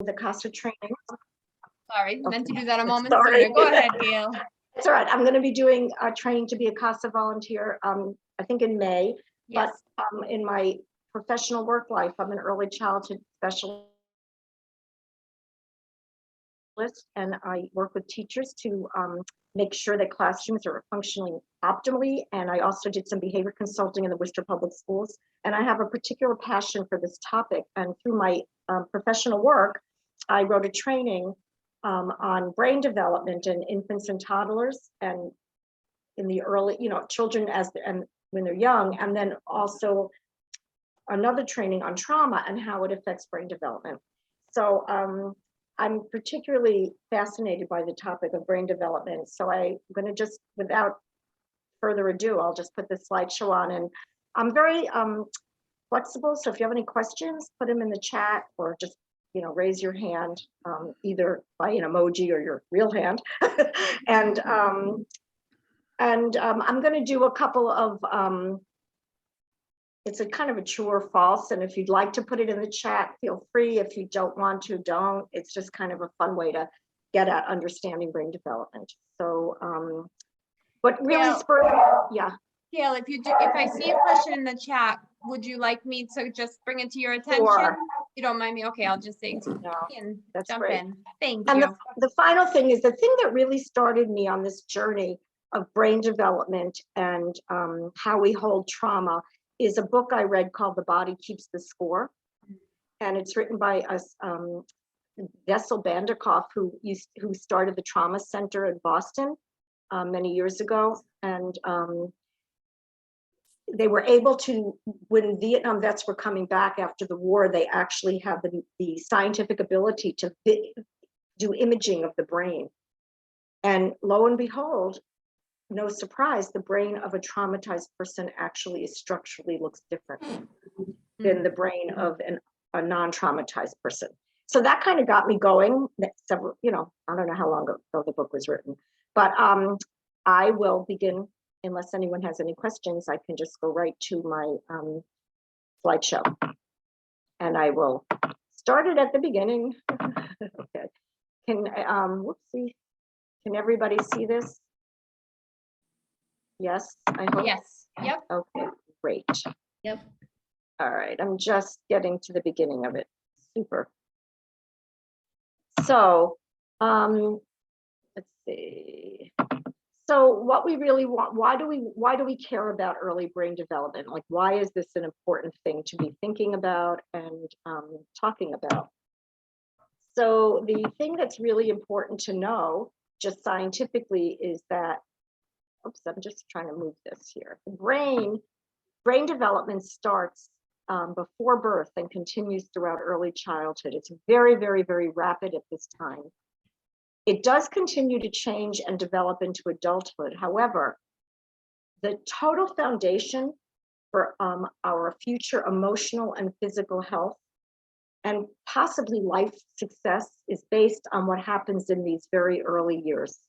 the CASA training. Sorry, meant to do that a moment Sorry. sooner. Go ahead, Gail. It's all right. I'm going to be doing training to be a CASA volunteer, I think in May. Yes. But in my professional work life, I'm an early childhood specialist, and I work with teachers to make sure that classrooms are functioning optimally. And I also did some behavior consulting in the Worcester Public Schools. And I have a particular passion for this topic. And through my professional work, I wrote a training on brain development in infants and toddlers, and in the early, children and when they're young, and then also another training on trauma and how it affects brain development. So I'm particularly fascinated by the topic of brain development. So I'm going to just, without further ado, I'll just put the slideshow on, and I'm very flexible. So if you have any questions, put them in the chat, or just raise your hand, either by an emoji or your real hand. And I'm going to do a couple of, it's a kind of a true or false. And if you'd like to put it in the chat, feel free. If you don't want to, don't. It's just kind of a fun way to get at understanding brain development. So, what really spurred, yeah. Gail, if I see a question in the chat, would you like me to just bring it to your attention? Sure. You don't mind me? Okay, I'll just say No, and that's jump great. in. Thank And you. the final thing is, the thing that really started me on this journey of brain development and how we hold trauma is a book I read called The Body Keeps the Score. And it's written by us, Vessel Bandikoff, who started the Trauma Center in Boston many years ago. And they were able to, when Vietnam vets were coming back after the war, they actually have the scientific ability to do imaging of the brain. And lo and behold, no surprise, the brain of a traumatized person actually structurally looks different than the brain of a non-traumatized person. So that kind of got me going. Several, I don't know how long ago the book was written, but I will begin. Unless anyone has any questions, I can just go right to my slideshow, and I will start it at the beginning. Okay. Whoopsie. Can everybody see this? Yes, I hope. Yes. Yep. Okay, great. Yep. All right, I'm just getting to the beginning of it. Super. So, let's see. So what we really want, why do we care about early brain development? Like, why is this an important thing to be thinking about and talking about? So the thing that's really important to know, just scientifically, is that, oops, I'm just trying to move this here. The brain development starts before birth and continues throughout early childhood. It's very, very, very rapid at this time. It does continue to change and develop into adulthood. However, the total foundation for our future emotional and physical health and possibly life success is based on what happens in these very early years.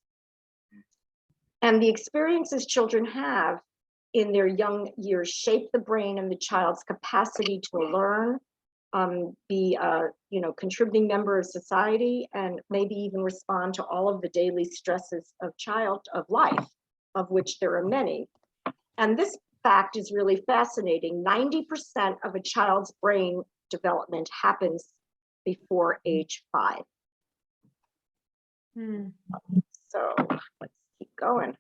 And the experiences children have in their young years shape the brain and the child's capacity to learn, be a contributing member of society, and maybe even respond to all of the daily stresses of life, of which there are many. And this fact is really fascinating. 90% of a child's brain development happens before age 5. So let's keep going.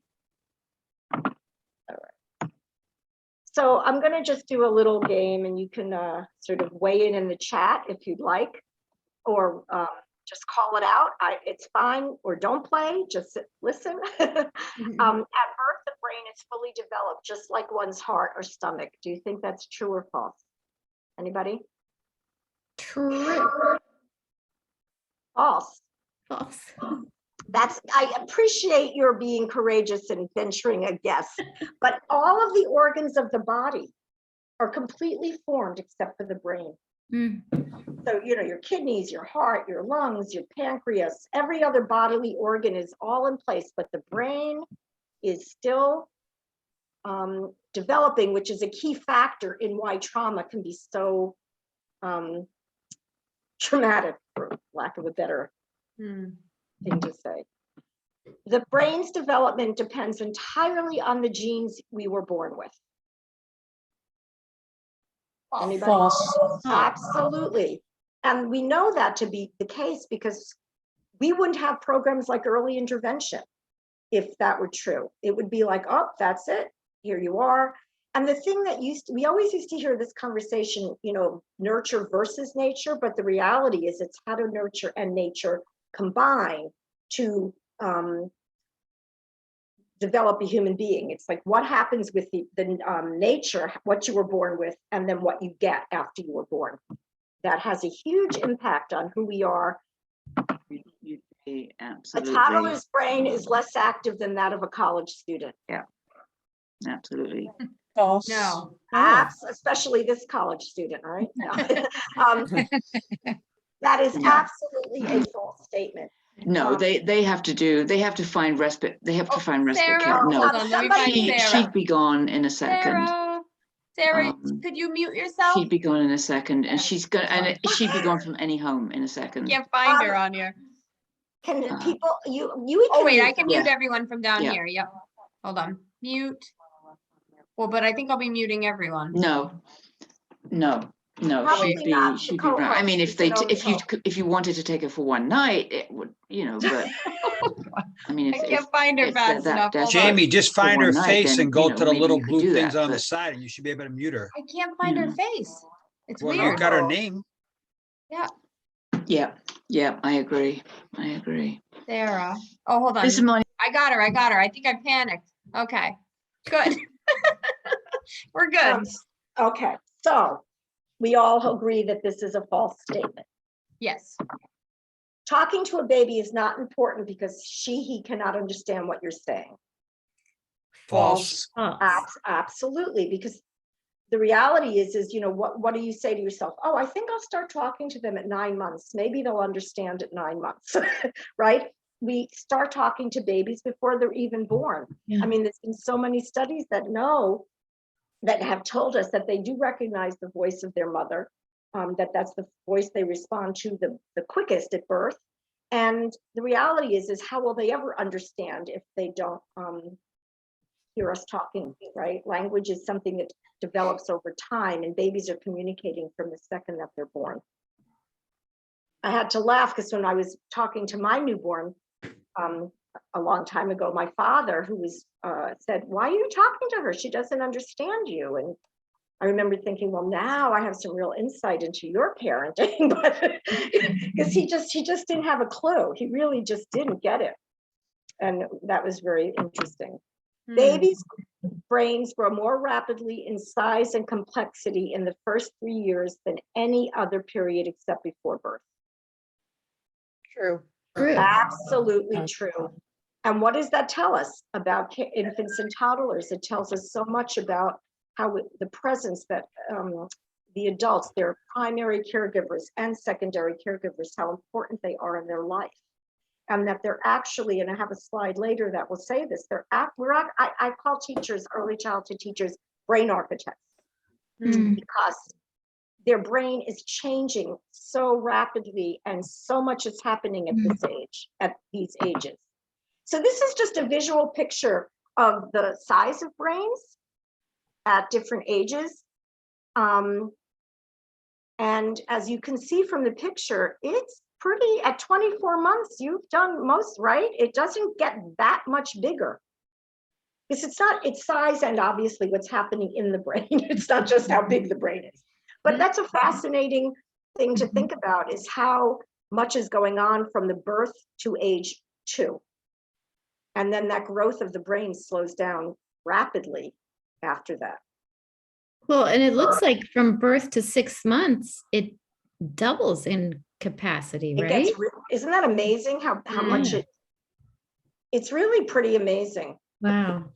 So I'm going to just do a little game, and you can sort of weigh in the chat if you'd like, or just call it out. It's fine, or don't play, just listen. At birth, the brain is fully developed, just like one's heart or stomach. Do you think that's true or false? Anybody? True. False. False. I appreciate your being courageous and venturing a guess, but all of the organs of the body are completely formed except for the brain. So, your kidneys, your heart, your lungs, your pancreas, every other bodily organ is all in place, but the brain is still developing, which is a key factor in why trauma can be so traumatic, for lack of a better Hmm. thing to say. The brain's development depends entirely on the genes we were born with. Anybody? False. Absolutely. And we know that to be the case because we wouldn't have programs like early intervention if that were true. It would be like, oh, that's it. Here you are. And the thing that we always used to hear this conversation, you know, nurture versus nature, but the reality is it's how to nurture and nature combine to develop a human being. It's like what happens with the nature, what you were born with, and then what you get after you were born. That has a huge impact on who we are. A Absolutely. toddler's brain is less active than that of a college student. Absolutely. False. No. Especially this college student, right? That is No. absolutely a false statement. No, they have to find respite. They have to find respite Sarah, care. No, hold on, let me find Sarah. she'd be gone in a second. Sarah, Um, could you mute yourself? She'd be gone in a second, and she'd be gone from any home in a second. Can't find her on here. Can people, you Oh, wait, I mute can them. mute everyone from down Yeah. here. Yep. Hold on. Mute. Well, but I think I'll be muting everyone. No. Probably not. She'd be Co-host, right. I mean, you can only host. if you wanted to take her for one night, it would, but I mean, I can't find her if they're fast that enough. Hold desperate. on. Jamie, just For find her one night, face then, and go to the maybe little you could blue do things that, on the but- side and you should be able to mute her. I can't find her Yeah. face. It's Well, weird. you got her name. Yeah, I agree. Sarah. Oh, hold on. This is my I got her. I think I panicked. Okay. Good. We're good. Okay, so we all agree that this is a false statement. Yes. Talking to a baby is not important because he cannot understand what you're saying. False. Absolutely, because the reality is, you know, what do you say to yourself? Oh, I think I'll start talking to them at 9 months. Maybe they'll understand at 9 months, right? We start talking to babies before they're even born. Yeah. I mean, there's been so many studies that have told us that they do recognize the voice of their mother, that's the voice they respond to the quickest at birth. And the reality is how will they ever understand if they don't hear us talking, right? Language is something that develops over time, and babies are communicating from the second that they're born. I had to laugh because when I was talking to my newborn a long time ago, my father, who was said, "Why are you talking to her? She doesn't understand you." And I remember thinking, well, now I have some real insight into your parenting, but because he just didn't have a clue. He really just didn't get it, and that was very interesting. Babies' brains grow more rapidly in size and complexity in the first 3 years than any other period except before birth. True. Absolutely true. And what does that tell us about infants and toddlers? It tells us so much about how the presence that the adults, their primary caregivers and secondary caregivers, how important they are in their life. And that they're actually, and I have a slide later that will say this, I call teachers, early childhood teachers, brain architects, because their brain is changing so rapidly and so much is happening at this age, at these ages. So this is just a visual picture of the size of brains at different ages. And as you can see from the picture, it's pretty, at 24 months, you've done most, right? It doesn't get that much bigger. Because it's size and obviously what's happening in the brain. It's not just how big the brain is. But that's a fascinating thing to think about, is how much is going on from the birth to age 2. And then that growth of the brain slows down rapidly after that. Well, and it looks like from birth to 6 months, it doubles in capacity, It right? gets, isn't that amazing how much it's really pretty amazing. Wow.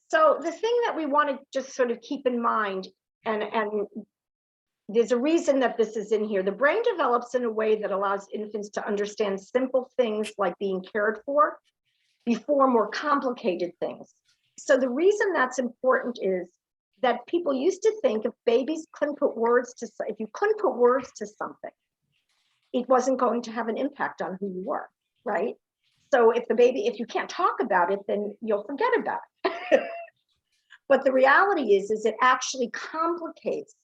So the thing that we want to just sort of keep in mind, and there's a reason that this is in here. The brain develops in a way that allows infants to understand simple things like being cared for before more complicated things. So the reason that's important is that people used to think if babies couldn't put words to, if you couldn't put words to something, it wasn't going to have an impact on who you were, right? So if the baby, if you can't talk about it, then you'll forget about it. But the reality is it actually complicates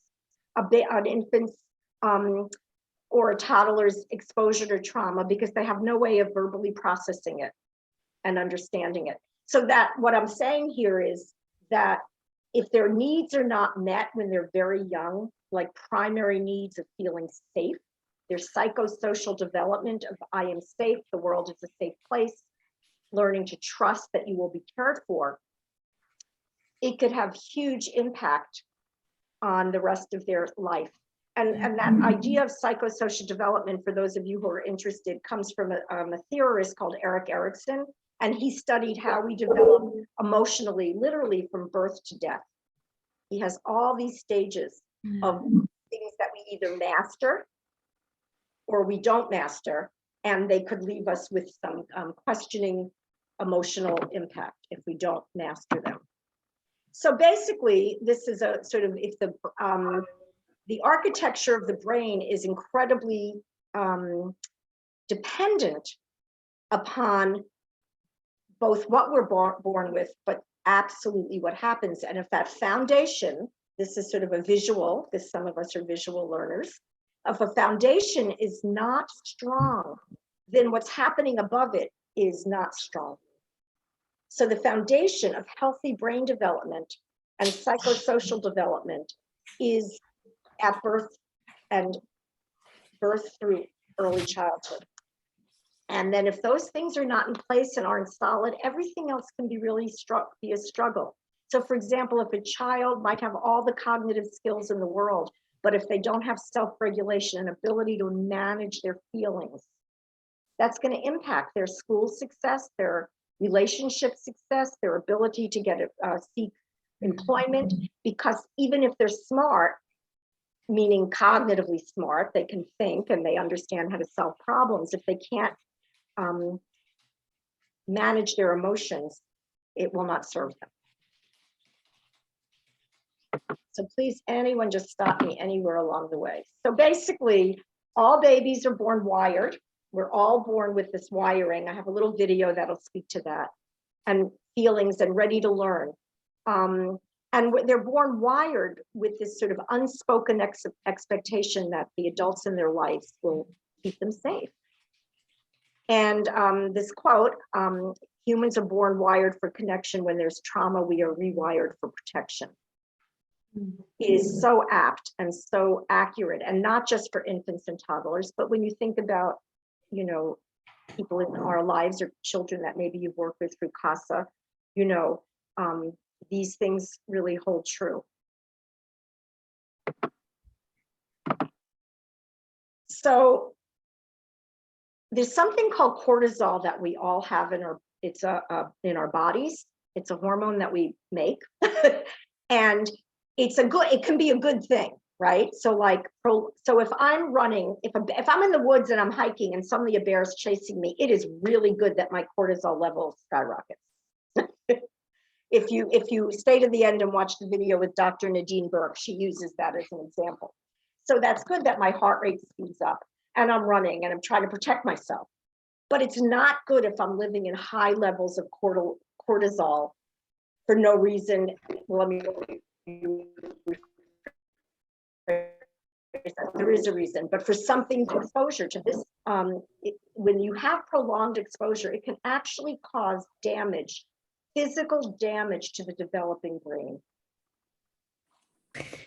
an infant's or a toddler's exposure to trauma because they have no way of verbally processing it and understanding it. So that what I'm saying here is that if their needs are not met when they're very young, like primary needs of feeling safe, their psychosocial development of I am safe, the world is a safe place, learning to trust that you will be cared for, it could have huge impact on the rest of their life. And that idea of psychosocial development, for those of you who are interested, comes from a theorist called Erik Erikson, and he studied how we develop emotionally, literally from birth to death. He has all these stages of things that we either master or we don't master, and they could leave us with some questioning emotional impact if we don't master them. So basically, this is a sort of, if the architecture of the brain is incredibly dependent upon both what we're born with, but absolutely what happens. And if that foundation, this is sort of a visual, because some of us are visual learners, if a foundation is not strong, then what's happening above it is not strong. So the foundation of healthy brain development and psychosocial development is at birth and birth through early childhood. And then if those things are not in place and aren't solid, everything else can be really be a struggle. So for example, if a child might have all the cognitive skills in the world, but if they don't have self-regulation and ability to manage their feelings, that's going to impact their school success, their relationship success, their ability to get seek employment, because even if they're smart, meaning cognitively smart, they can think and they understand how to solve problems. If they can't manage their emotions, it will not serve them. So please, anyone just stop me anywhere along the way. So basically, all babies are born wired. We're all born with this wiring. I have a little video that'll speak to that, and feelings and ready to learn. And they're born wired with this sort of unspoken expectation that the adults in their lives will keep them safe. And this quote, humans are born wired for connection. When there's trauma, we are rewired for protection. It is so apt and so accurate, and not just for infants and toddlers, but when you think about, you know, people in our lives or children that maybe you've worked with through CASA, you know, these things really hold true. So there's something called cortisol that we all have in our, it's in our bodies. It's a hormone that we make, and it's a good, it can be a good thing, right? So like, so if I'm running, if I'm in the woods and I'm hiking and suddenly a bear is chasing me, it is really good that my cortisol level skyrockets. If you stay to the end and watch the video with Dr. Nadine Burke, she uses that as an example. So that's good that my heart rate speeds up and I'm running and I'm trying to protect myself. But it's not good if I'm living in high levels of cortisol for no reason. Well, I mean, there is a reason, but for something, exposure to this, when you have prolonged exposure, it can actually cause damage, physical damage to the developing brain.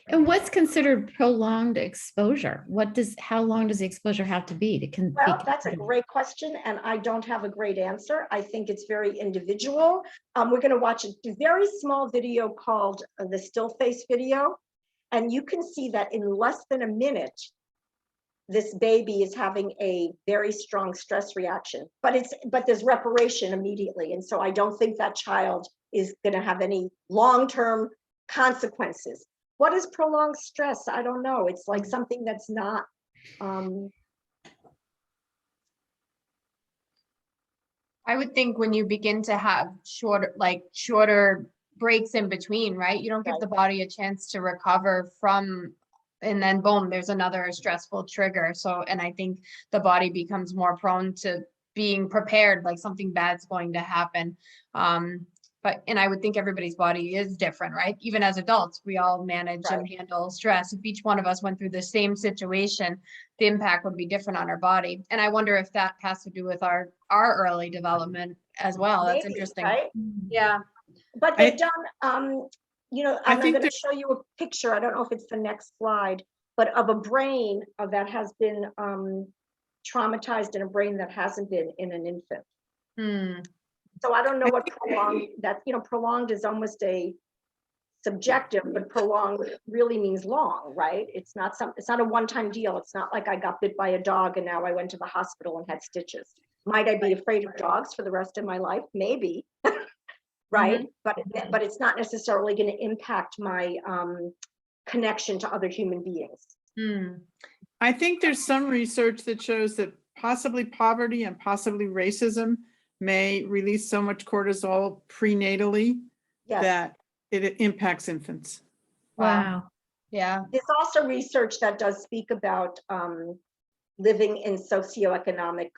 And what's considered prolonged exposure? How long does the exposure have to be? Well, that's a great question, and I don't have a great answer. I think it's very individual. We're going to watch a very small video called the still face video, and you can see that in less than a minute, this baby is having a very strong stress reaction, but there's reparation immediately, and so I don't think that child is going to have any long-term consequences. What is prolonged stress? I don't know. It's like something that's not. I would think when you begin to have shorter breaks in between, right? You don't give Right. the body a chance to recover from, and then boom, there's another stressful trigger. So, and I think the body becomes more prone to being prepared, like something bad's going to happen. But, and I would think everybody's body is different, right? Even as adults, we all manage and handle stress. If each one of us went through the same situation, the impact would be different on our body. And I wonder if that has to do with our early development as well. That's Maybe, interesting. right? Yeah. But they've done, you know, I I'm think going to show you a picture. I don't know if it's the next slide, but of a brain that has been traumatized in a brain that hasn't been in an infant. Hmm. So I don't know what prolonged, that, you know, prolonged is almost a subjective, but prolonged really means long, right? It's not a one-time deal. It's not like I got bit by a dog and now I went to the hospital and had stitches. Might I be afraid of dogs for the rest of my life? Maybe, right? But it's not necessarily going to impact my connection to other human beings. Hmm. I think there's some research that shows that possibly poverty and possibly racism may release so much cortisol prenatally Yes. that it impacts infants. Wow. Yeah. There's also research that does speak about living in socioeconomic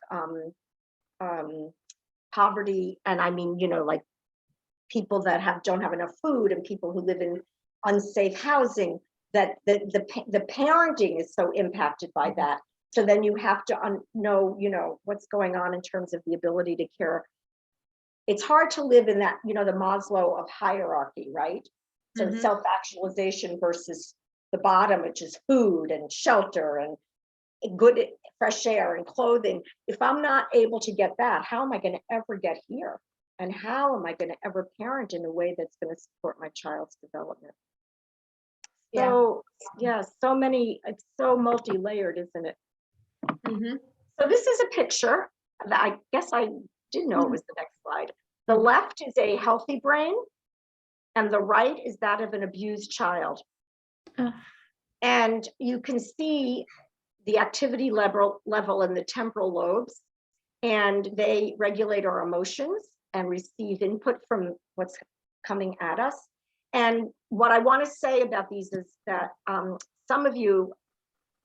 poverty. And I mean, you know, like people that don't have enough food and people who live in unsafe housing, that the parenting is so impacted by that. So then you have to know, you know, what's going on in terms of the ability to care. It's hard to live in that, you know, the Maslow of hierarchy, right? So self-actualization versus the bottom, which is food and shelter and good fresh air and clothing. If I'm not able to get that, how am I going to ever get here? And how am I going to ever parent in a way that's going to support my child's development? So yeah, so many, it's so multi-layered, isn't it? So this is a picture that I guess I didn't know it was the next slide. The left is a healthy brain and the right is that of an abused child. And you can see the activity level in the temporal lobes, and they regulate our emotions and receive input from what's coming at us. And what I want to say about these is that some of you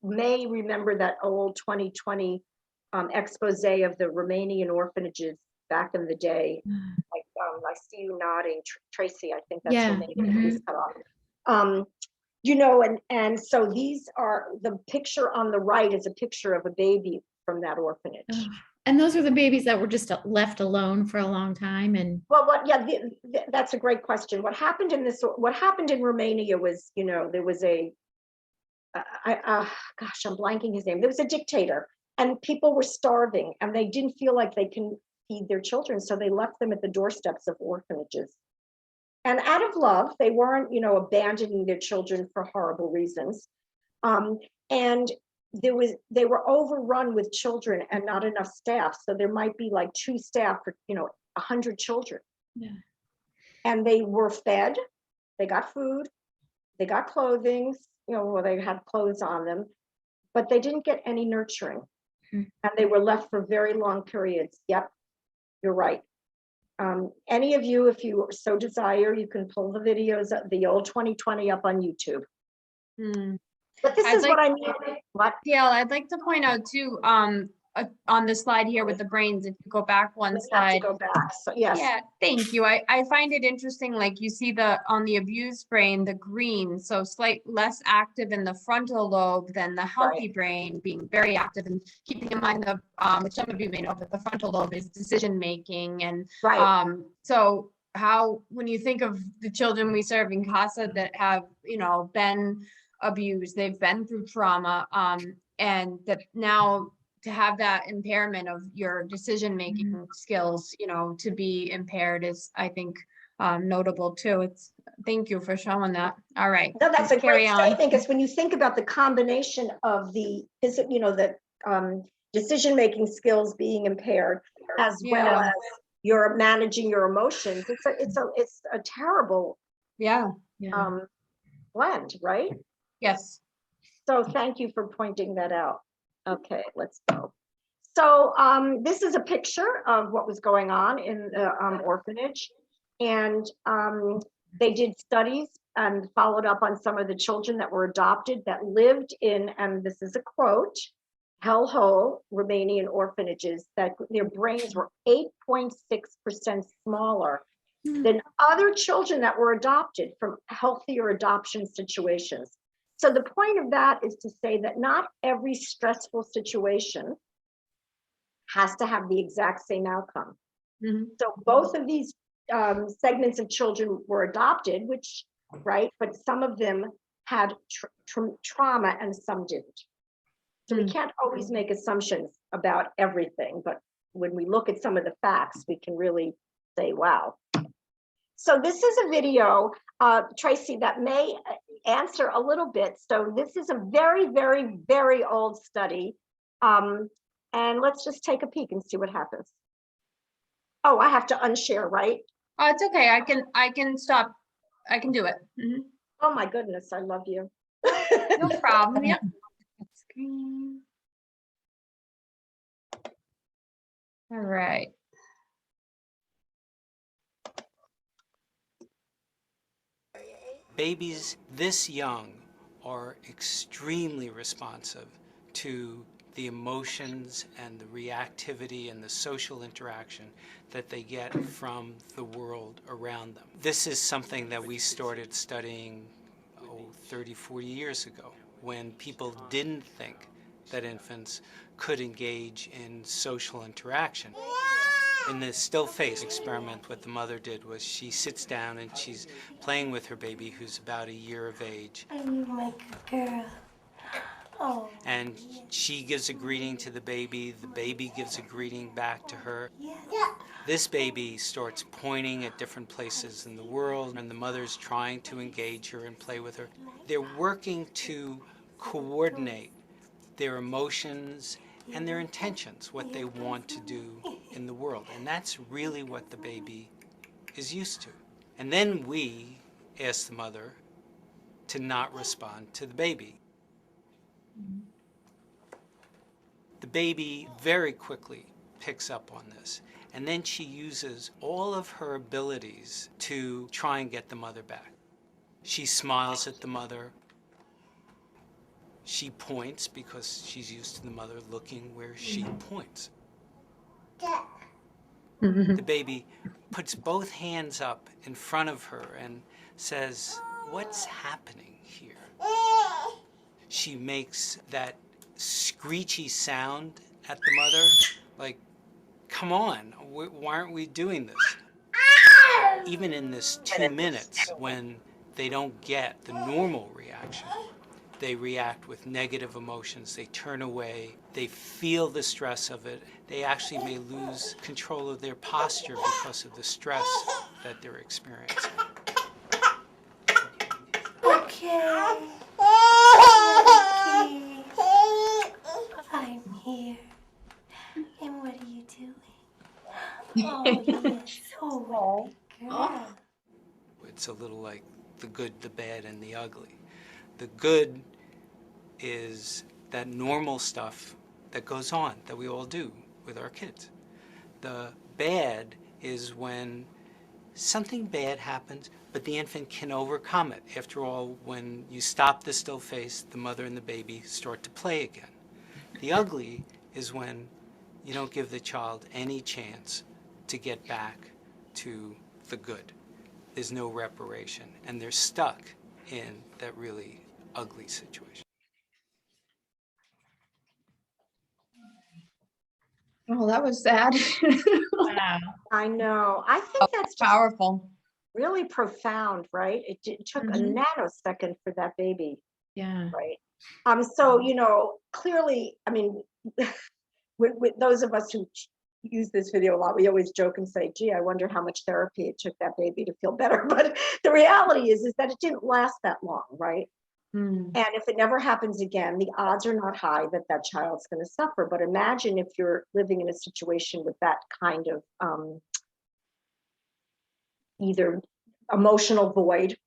may remember that old 2020 expose of the Romanian orphanages back in the day. Like I see you nodding, Tracy. I think that's her name. Please cut off. You know, and so these are, the picture on the right is a picture of a baby from that orphanage. And those are the babies that were just left alone for a long time. And well, that's a great question. What happened in Romania was, you know, there was a gosh, I'm blanking his name. There was a dictator and people were starving and they didn't feel like they can feed their children. So they left them at the doorsteps of orphanages. And out of love, they weren't, you know, abandoning their children for horrible reasons. And they were overrun with children and not enough staff. So there might be like 2 staff for, you know, 100 children. Yeah. And they were fed, they got food, they got clothing, you know, well, they had clothes on them, but they didn't get any nurturing. And they were left for very long periods. Yep, you're right. Any of you, if you so desire, you can pull the videos of the old 2020 up on YouTube. But this is what I mean. What? Gail, I'd like to point out too, on the slide here with the brains, if you go back one slide. Go back. So yes. Yeah, thank you. I find it interesting, like you see on the abused brain, the green, so less active in the frontal lobe than the healthy brain, being very active, and keeping in mind the, which some of you may know, but the frontal lobe is decision making. And so how, when you think of the children we serve in CASA that have, you know, been abused, they've been through trauma, and that now to have that impairment of your decision-making skills, you know, to be impaired is, I think, notable too. Thank you for showing that. All right. No, that's a great on. statement, because when you think about the combination of the, you know, the decision-making skills being impaired, as well as you're managing your emotions, it's a terrible blend, right? Yes. So thank you for pointing that out. Okay, let's go. So this is a picture of what was going on in the orphanage. And They did studies and followed up on some of the children that were adopted that lived in, and this is a quote, hellhole Romanian orphanages, that their brains were 8.6% smaller than other children that were adopted from healthier adoption situations. So the point of that is to say that not every stressful situation has to have the exact same outcome. Mhm. So both of these segments of children were adopted, which, right, but some of them had trauma and some didn't. So we can't always make assumptions about everything, but when we look at some of the facts, we can really say, wow. So this is a video, Tracy, that may answer a little bit. So this is a very, very, very old study. And let's just take a peek and see what happens. Oh, I have to unshare, right? Oh, it's okay. I can stop. I can do it. Mhm. Oh my goodness, I love you. No problem. Yep. Screen. All right. Babies this young are extremely responsive to the emotions and the reactivity and the social interaction that they get from the world around them. This is something that we started studying 30, 40 years ago, when people didn't think that infants could engage in social interaction. In the still face experiment, what the mother did was she sits down and she's playing with her baby, who's about a year of age. I'm my good girl. Oh. And she gives a greeting to the baby gives a greeting back to her. Yeah. This baby starts pointing at different places in the world, and the mother's trying to engage her and play with her. They're working to coordinate their emotions and their intentions, what they want to do in the world. And that's really what the baby is used to. And then we ask the mother to not respond to the baby. The baby very quickly picks up on this. And then she uses all of her abilities to try and get the mother back. She smiles at the mother. She points because she's used to the mother looking where she points. The baby puts both hands up in front of her and says, "What's happening here?" She makes that screechy sound at the mother, like, come on, why aren't we doing this? Even in this 2 minutes, when they don't get the normal reaction, they react with negative emotions, they turn away, they feel the stress of it. They actually may lose control of their posture because of the stress that they're experiencing. Okay. I'm here. And what are you doing? Oh, yes. Oh, good girl. It's a little like the good, the bad, and the ugly. The good is that normal stuff that goes on, that we all do with our kids. The bad is when something bad happens, but the infant can overcome it. After all, when you stop the still face, the mother and the baby start to play again. The ugly is when you don't give the child any chance to get back to the good. There's no reparation, and they're stuck in that really ugly situation. Oh, that was sad. Wow. I know. I think that's just Powerful. really profound, right? It took a nanosecond for that baby, Yeah. right? So, clearly, I mean, with those of us who use this video a lot, we always joke and say, gee, I wonder how much therapy it took that baby to feel better. But the reality is that it didn't last that long, right? And if it never happens again, the odds are not high that that child's going to suffer. But imagine if you're living in a situation with that kind of either emotional void,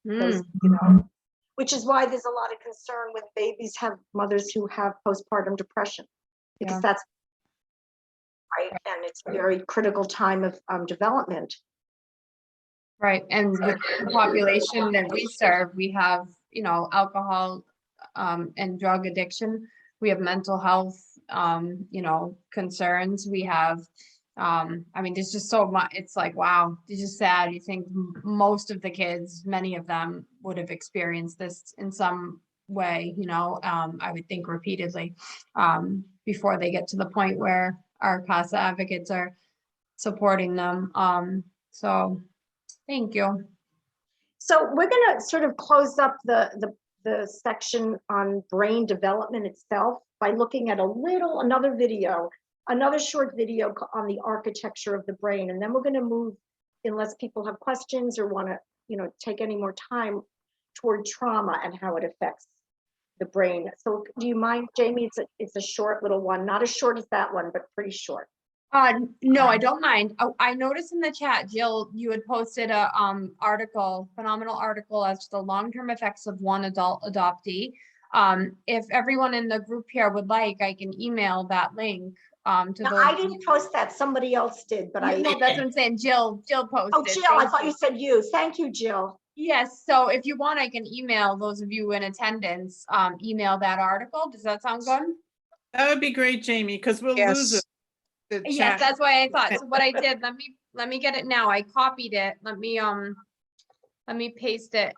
those, which is why there's a lot of concern with babies have mothers who have postpartum depression, because Yeah. that's right, and it's a very critical time of development. Right, and with the population that we serve, we have, alcohol and drug addiction. We have mental health, concerns. We have, there's just so much. It's like, wow, it's just sad. You think most of the kids, many of them would have experienced this in some way, I would think repeatedly, before they get to the point where our CASA advocates are supporting them. So thank you. So we're going to sort of close up the section on brain development itself by looking at another short video on the architecture of the brain. And then we're going to move, unless people have questions or want to, take any more time, toward trauma and how it affects the brain. So do you mind, Jamie? It's a short little one, not as short as that one, but pretty short. No, I don't mind. Oh, I noticed in the chat, Jill, you had posted a phenomenal article as to the long-term effects of one adult adoptee. If everyone in the group here would like, I can email that link to No, those. I didn't post that. Somebody else did, but No, that's what I'm saying. Jill posted. Oh, Jill, I thought you said you. Thank you, Jill. Yes, so if you want, I can email those of you in attendance, email that article. Does that sound good? That would be great, Jamie, because we'll lose it. the Yes, chat. that's why I thought. So what I did, let me get it now. I copied it. Let me paste it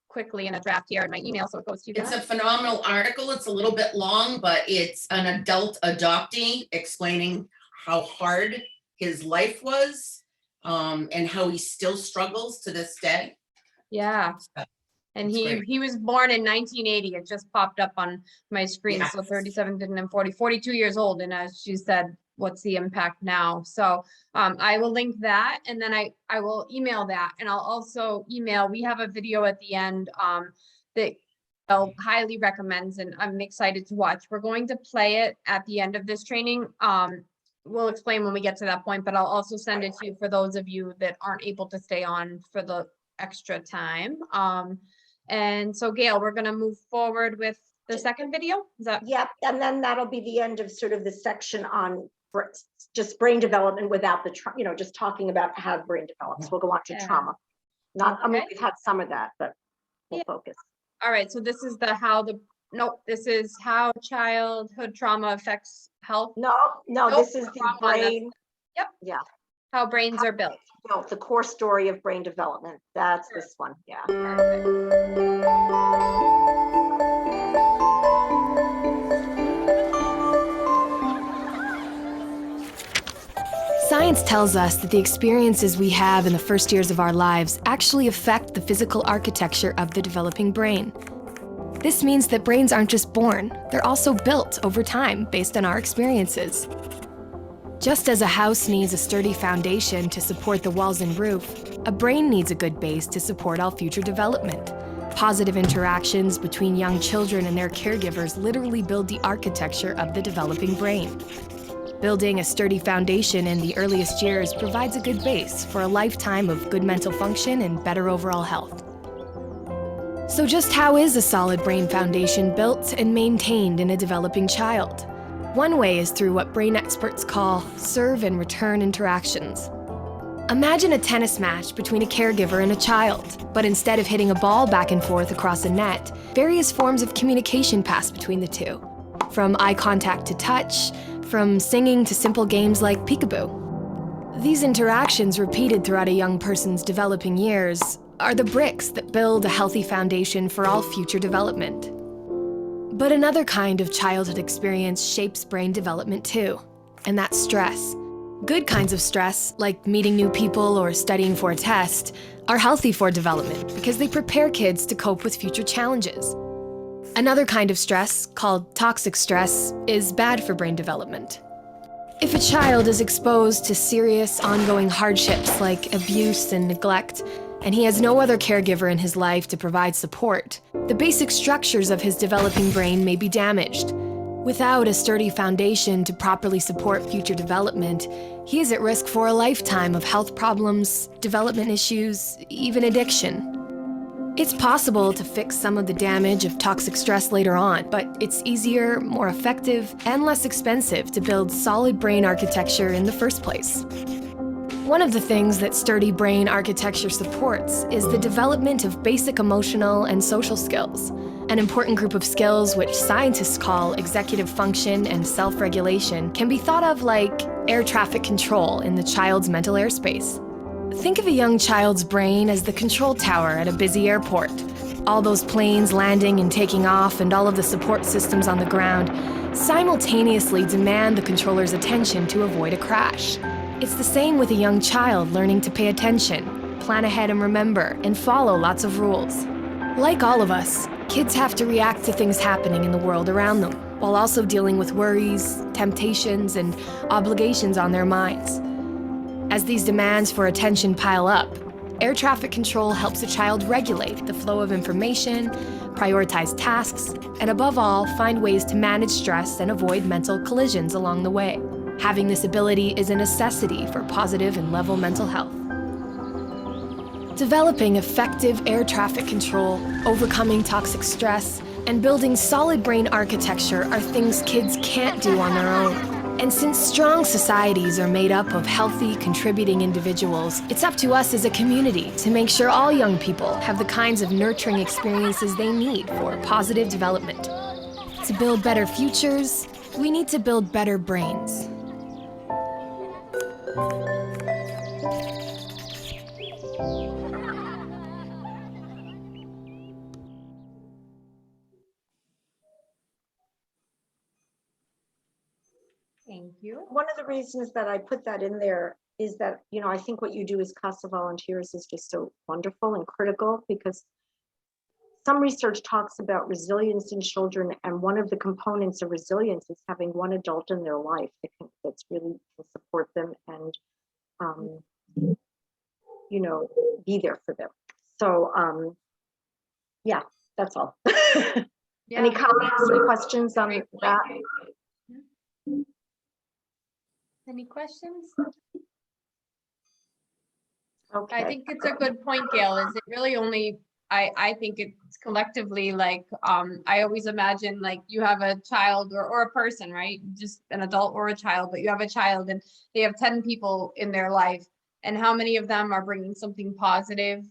quickly in a draft here in my email so it goes to you It's guys. a phenomenal article. It's a little bit long, but it's an adult adoptee explaining how hard his life was, and how he still struggles to this day. Yeah. And That's great. he was born in 1980. It just popped up on my screen. So Yes. 37 didn't have 42 years old. And as she said, what's the impact now? So I will link that, and then I will email that, and I'll also email, we have a video at the end that I'll highly recommends, and I'm excited to watch. We're going to play it at the end of this training. We'll explain when we get to that point, but I'll also send it to you for those of you that aren't able to stay on for the extra time. And so Gail, we're gonna move forward with the second video. Is that? Yep, and then that'll be the end of sort of the section on just brain development without the, just talking about how brain develops. We'll go on to Yeah. trauma. Not, I mean, Okay. we've had some of that, but we'll Yeah. focus. All right, so this is this is how childhood trauma affects health, No, Nope, this is the wrong one, that's- brain. Yep. Yeah, how brains are built. the core story of brain development. That's Sure. this one, yeah. Perfect. Science tells us that the experiences we have in the first years of our lives actually affect the physical architecture of the developing brain. This means that brains aren't just born, they're also built over time based on our experiences. Just as a house needs a sturdy foundation to support the walls and roof, a brain needs a good base to support all future development. Positive interactions between young children and their caregivers literally build the architecture of the developing brain. Building a sturdy foundation in the earliest years provides a good base for a lifetime of good mental function and better overall health. So just how is a solid brain foundation built and maintained in a developing child? One way is through what brain experts call serve and return interactions. Imagine a tennis match between a caregiver and a child, but instead of hitting a ball back and forth across a net, various forms of communication pass between the two. From eye contact to touch, from singing to simple games like peekaboo. These interactions, repeated throughout a young person's developing years, are the bricks that build a healthy foundation for all future development. But another kind of childhood experience shapes brain development too, and that's stress. Good kinds of stress, like meeting new people or studying for a test, are healthy for development because they prepare kids to cope with future challenges. Another kind of stress, called toxic stress, is bad for brain development. If a child is exposed to serious, ongoing hardships like abuse and neglect, and he has no other caregiver in his life to provide support, the basic structures of his developing brain may be damaged. Without a sturdy foundation to properly support future development, he is at risk for a lifetime of health problems, development issues, even addiction. It's possible to fix some of the damage of toxic stress later on, but it's easier, more effective, and less expensive to build solid brain architecture in the first place. One of the things that sturdy brain architecture supports is the development of basic emotional and social skills, an important group of skills which scientists call executive function and self-regulation can be thought of like air traffic control in the child's mental airspace. Think of a young child's brain as the control tower at a busy airport. All those planes landing and taking off and all of the support systems on the ground simultaneously demand the controller's attention to avoid a crash. It's the same with a young child learning to pay attention, plan ahead and remember, and follow lots of rules. Like all of us, kids have to react to things happening in the world around them, while also dealing with worries, temptations, and obligations on their minds. As these demands for attention pile up, air traffic control helps a child regulate the flow of information, prioritize tasks, and above all, find ways to manage stress and avoid mental collisions along the way. Having this ability is a necessity for positive and level mental health. Developing effective air traffic control, overcoming toxic stress, and building solid brain architecture are things kids can't do on their own. And since strong societies are made up of healthy, contributing individuals, it's up to us as a community to make sure all young people have the kinds of nurturing experiences they need for positive development. To build better futures, we need to build better brains. Thank you. One of the reasons that I put that in there is that, you know, I think what you do as CASA volunteers is just so wonderful and critical, because some research talks about resilience in children, and one of the components of resilience is having one adult in their life that's really can support them and, you know, be there for them. So, yeah, that's all. Any comments or questions on that? Any questions? Okay. I think it's a good point, Gail. Is it really only, I think it's collectively like, I always imagine like you have a child or a person, right? Just an adult or a child, but you have a child and they have 10 people in their life. And how many of them are bringing something positive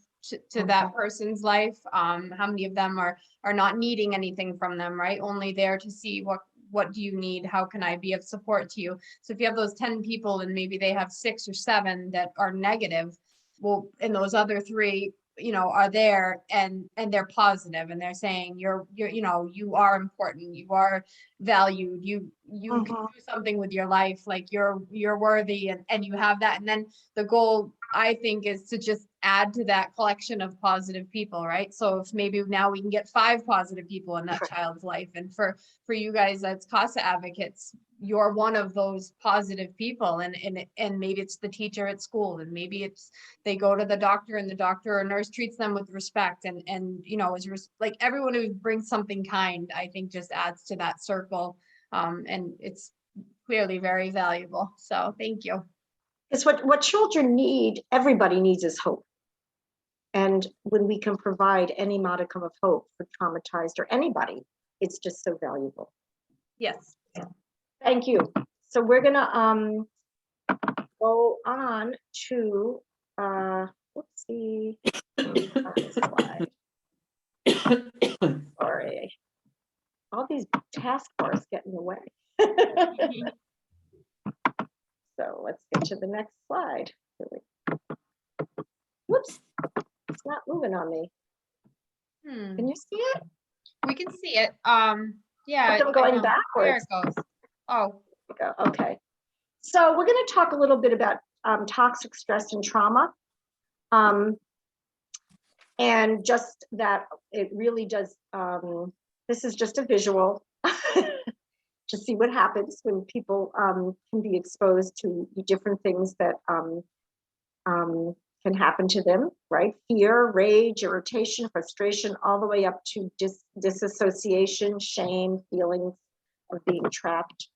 to that person's life? How many of them are not needing anything from them, right? Only there to see what do you need? How can I be of support to you? So if you have those 10 people and maybe they have 6 or 7 that are negative, well, and those other 3, you know, are there and they're positive and they're saying you're, you know, you are important, you are valued, you can do something with your life, like you're worthy, and you have that. And then the goal, I think, is to just add to that collection of positive people, right? So if maybe now we can get 5 positive people in that child's life, and for you guys as CASA advocates, you're one of those positive people, and maybe it's the teacher at school, and maybe it's they go to the doctor and the doctor or nurse treats them with respect, and you know, is like everyone who brings something kind, I think just adds to that circle, and it's clearly very valuable. So thank you. It's what children need, everybody needs, is hope. And when we can provide any modicum of hope for traumatized or anybody, it's just so valuable. Yes. Thank you. So we're gonna go on to whoopsie. Slide. Sorry. All these taskbars get in the way. So let's get to the next slide. Whoops, it's not moving on me. Can you see it? We can see it. Yeah. I'm going There backwards. it goes. Oh. Okay. So we're going to talk a little bit about toxic stress and trauma. And just that it really does, this is just a visual to see what happens when people can be exposed to different things that can happen to them, right? Fear, rage, irritation, frustration, all the way up to disassociation, shame, feelings of being trapped.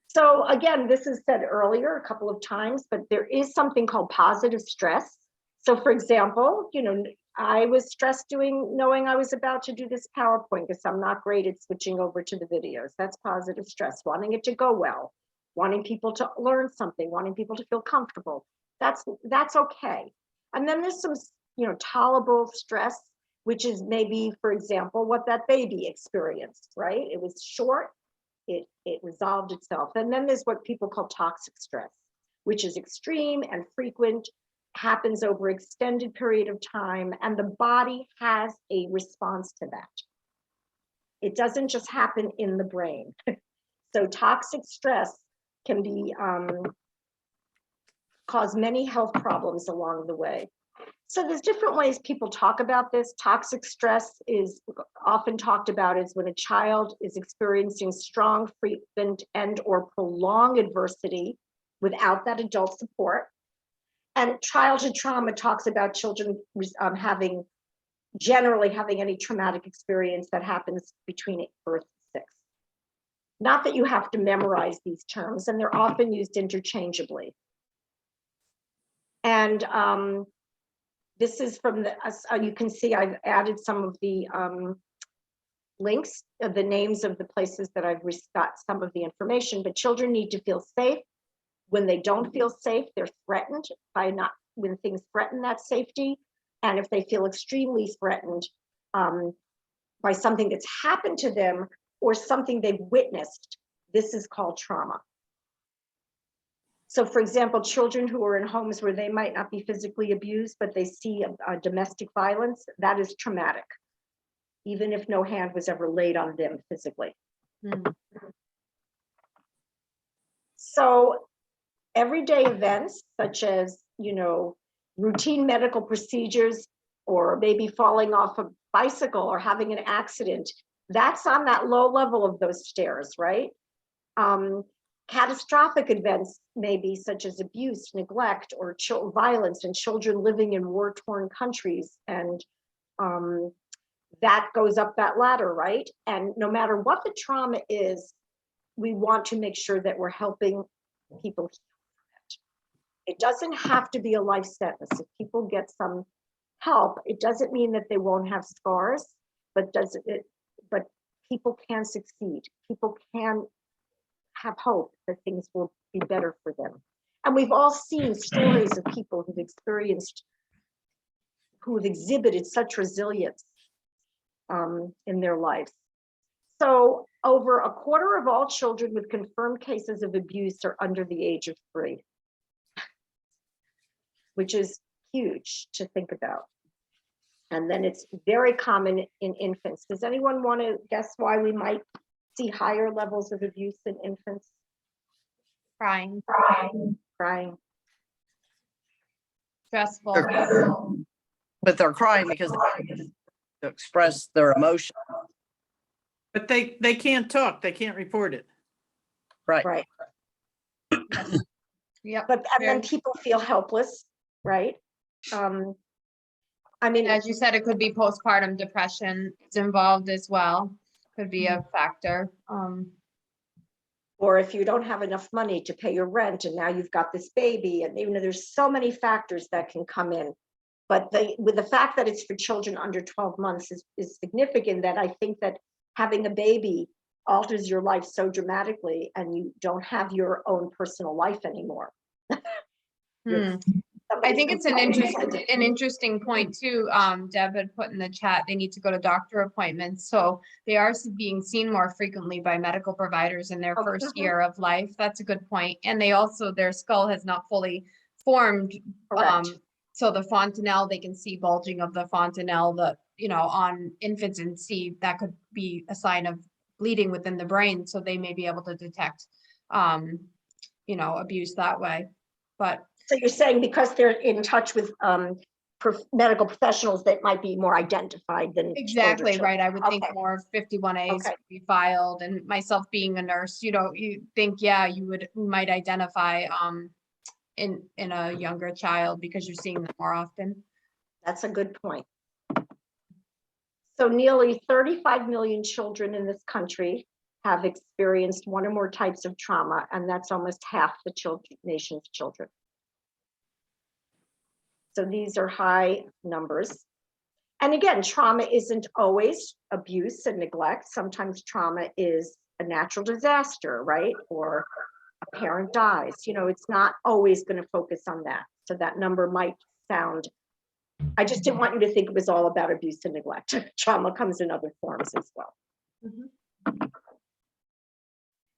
So again, this is said earlier a couple of times, but there is something called positive stress. So for example, you know, I was stressed knowing I was about to do this PowerPoint because I'm not great at switching over to the videos. That's positive stress, wanting it to go well. wanting people to learn something, wanting people to feel comfortable. That's okay. And then there's some, tolerable stress, which is maybe, for example, what that baby experienced, right? It was short, it resolved itself. And then there's what people call toxic stress, which is extreme and frequent, happens over extended period of time, and the body has a response to that. It doesn't just happen in the brain. So toxic stress can be cause many health problems along the way. So there's different ways people talk about this. Toxic stress is often talked about as when a child is experiencing strong, frequent, and or prolonged adversity without that adult support. And childhood trauma talks about children generally having any traumatic experience that happens between birth and 6. Not that you have to memorize these terms, and they're often used interchangeably. And this is from you can see I've added some of the links, the names of the places that I've got some of the information, but children need to feel safe. When they don't feel safe, they're threatened when things threaten that safety. And if they feel extremely threatened by something that's happened to them or something they've witnessed, this is called trauma. So for example, children who are in homes where they might not be physically abused, but they see domestic violence, that is traumatic, even if no hand was ever laid on them physically. So everyday events such as, routine medical procedures, or maybe falling off a bicycle or having an accident, that's on that low level of those stairs, right? Catastrophic events maybe such as abuse, neglect, or violence in children living in war-torn countries, and that goes up that ladder, right? And no matter what the trauma is, we want to make sure that we're helping people heal from it. It doesn't have to be a life sentence. If people get some help, it doesn't mean that they won't have scars, but people can succeed. People can have hope that things will be better for them. And we've all seen stories of people who've exhibited such resilience in their lives. So over a quarter of all children with confirmed cases of abuse are under the age of 3, which is huge to think about. And then it's very common in infants. Does anyone want to guess why we might see higher levels of abuse in infants? Crying, Crying. stressful. But they're crying because they to express their emotion. But they can't talk, they can't report it. Right. Right. Yep. And then people feel helpless, right? I mean, As you said, it could be postpartum depression. It's involved as well. Could be a factor. or if you don't have enough money to pay your rent and now you've got this baby, and there's so many factors that can come in. But with the fact that it's for children under 12 months is significant, that I think that having a baby alters your life so dramatically and you don't have your own personal life anymore. I think it's an interesting point too. Deb had put in the chat, they need to go to doctor appointments. So they are being seen more frequently by medical providers in their first year of life. That's a good point. And they also, their skull has not fully formed. So the fontanelle, they can see bulging of the fontanelle, on infants, and see that could be a sign of bleeding within the brain. So they may be able to detect, abuse that way. But so you're saying because they're in touch with medical professionals that might be more identified than exactly children. right. I would think more 51As would be filed, and myself being a nurse, you think, you might identify in a younger child because you're seeing them more often. That's a good point. So nearly 35 million children in this country have experienced one or more types of trauma, and that's almost half the nation's children. So these are high numbers. And again, trauma isn't always abuse and neglect. Sometimes trauma is a natural disaster, right? Or a parent dies, it's not always going to focus on that. So that number might sound, I just didn't want you to think it was all about abuse and neglect. Trauma comes in other forms as well.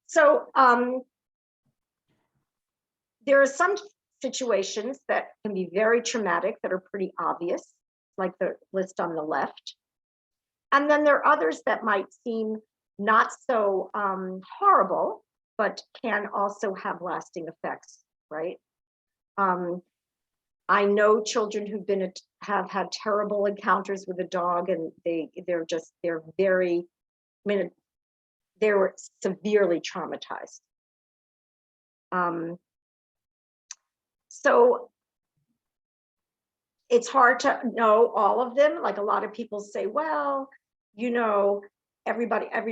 So there are some situations that can be very traumatic that are pretty obvious, like the list on the left. And then there are others that might seem not so horrible, but can also have lasting effects, right? I know children who've have had terrible encounters with a dog, and they're very, they were severely traumatized. So it's hard to know all of them. Like a lot of people say, well, every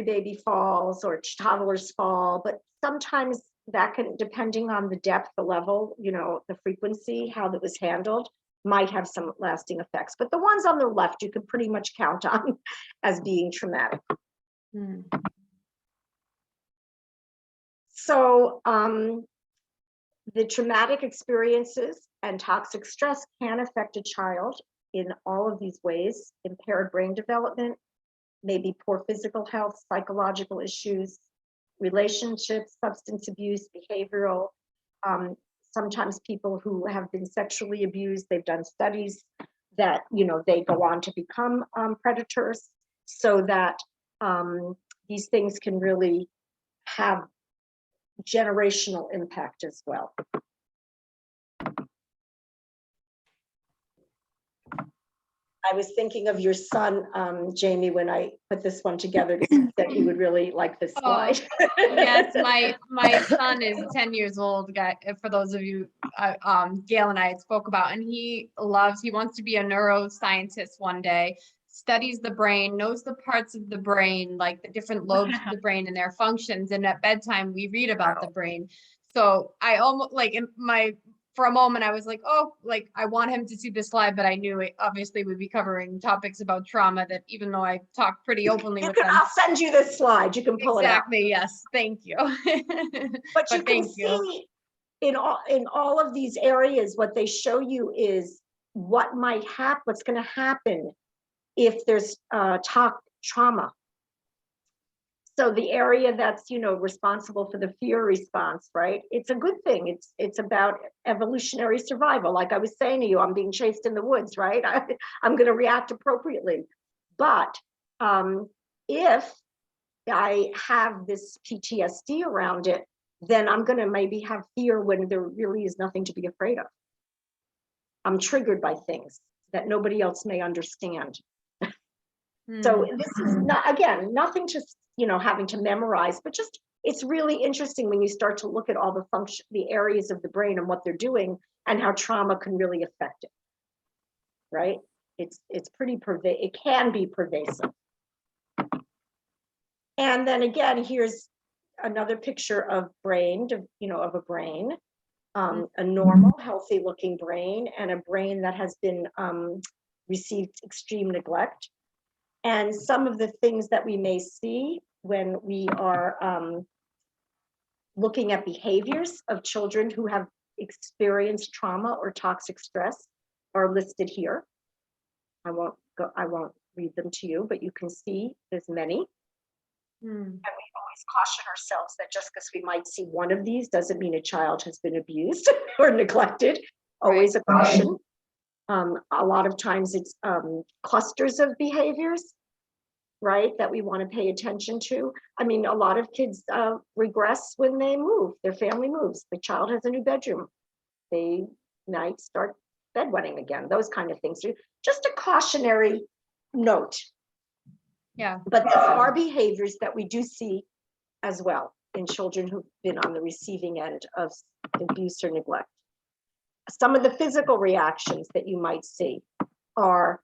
baby falls or toddlers fall, but sometimes that can, depending on the depth, the level, the frequency, how that was handled, might have some lasting effects. But the ones on the left, you can pretty much count on as being traumatic. So the traumatic experiences and toxic stress can affect a child in all of these ways: impaired brain development, maybe poor physical health, psychological issues, relationships, substance abuse, behavioral. Sometimes people who have been sexually abused, they've done studies that, they go on to become predators, so that these things can really have generational impact as well. I was thinking of your son, Jamie, when I put this one together, that he would really like this slide. Yes, my son is 10 years old, for those of you Gail and I spoke about, and he wants to be a neuroscientist one day, studies the brain, knows the parts of the brain, like the different lobes of the brain and their functions. And at bedtime, we read about the brain. So I almost for a moment, I was like, oh, I want him to see this slide, but I knew it obviously would be covering topics about trauma that, even though I talk pretty openly with them. I'll send you this slide. You can pull it out. Exactly. Yes. Thank you. But you can see in all of these areas, what they show you is what might happen, what's going to happen if there's trauma. So the area that's, responsible for the fear response, right? It's a good thing. It's about evolutionary survival. Like I was saying to you, I'm being chased in the woods, right? I'm going to react appropriately. But if I have this PTSD around it, then I'm going to maybe have fear when there really is nothing to be afraid of. I'm triggered by things that nobody else may understand. So this is not, again, nothing to, having to memorize, but just, it's really interesting when you start to look at all the areas of the brain and what they're doing and how trauma can really affect it, right? It's pretty it can be pervasive. And then again, here's another picture of brain, of a brain, a normal, healthy looking brain, and a brain that has been received extreme neglect. And some of the things that we may see when we are looking at behaviors of children who have experienced trauma or toxic stress are listed here. I won't read them to you, but you can see there's many. And we always caution ourselves that just because we might see one of these doesn't mean a child has been abused or neglected. Always a caution. A lot of times it's clusters of behaviors, right, that we want to pay attention to. I mean, a lot of kids regress when they move, their family moves, the child has a new bedroom, they might start bedwetting again, those kind of things. Just a cautionary note. Yeah. But there are behaviors that we do see as well in children who've been on the receiving end of abuse or neglect. Some of the physical reactions that you might see are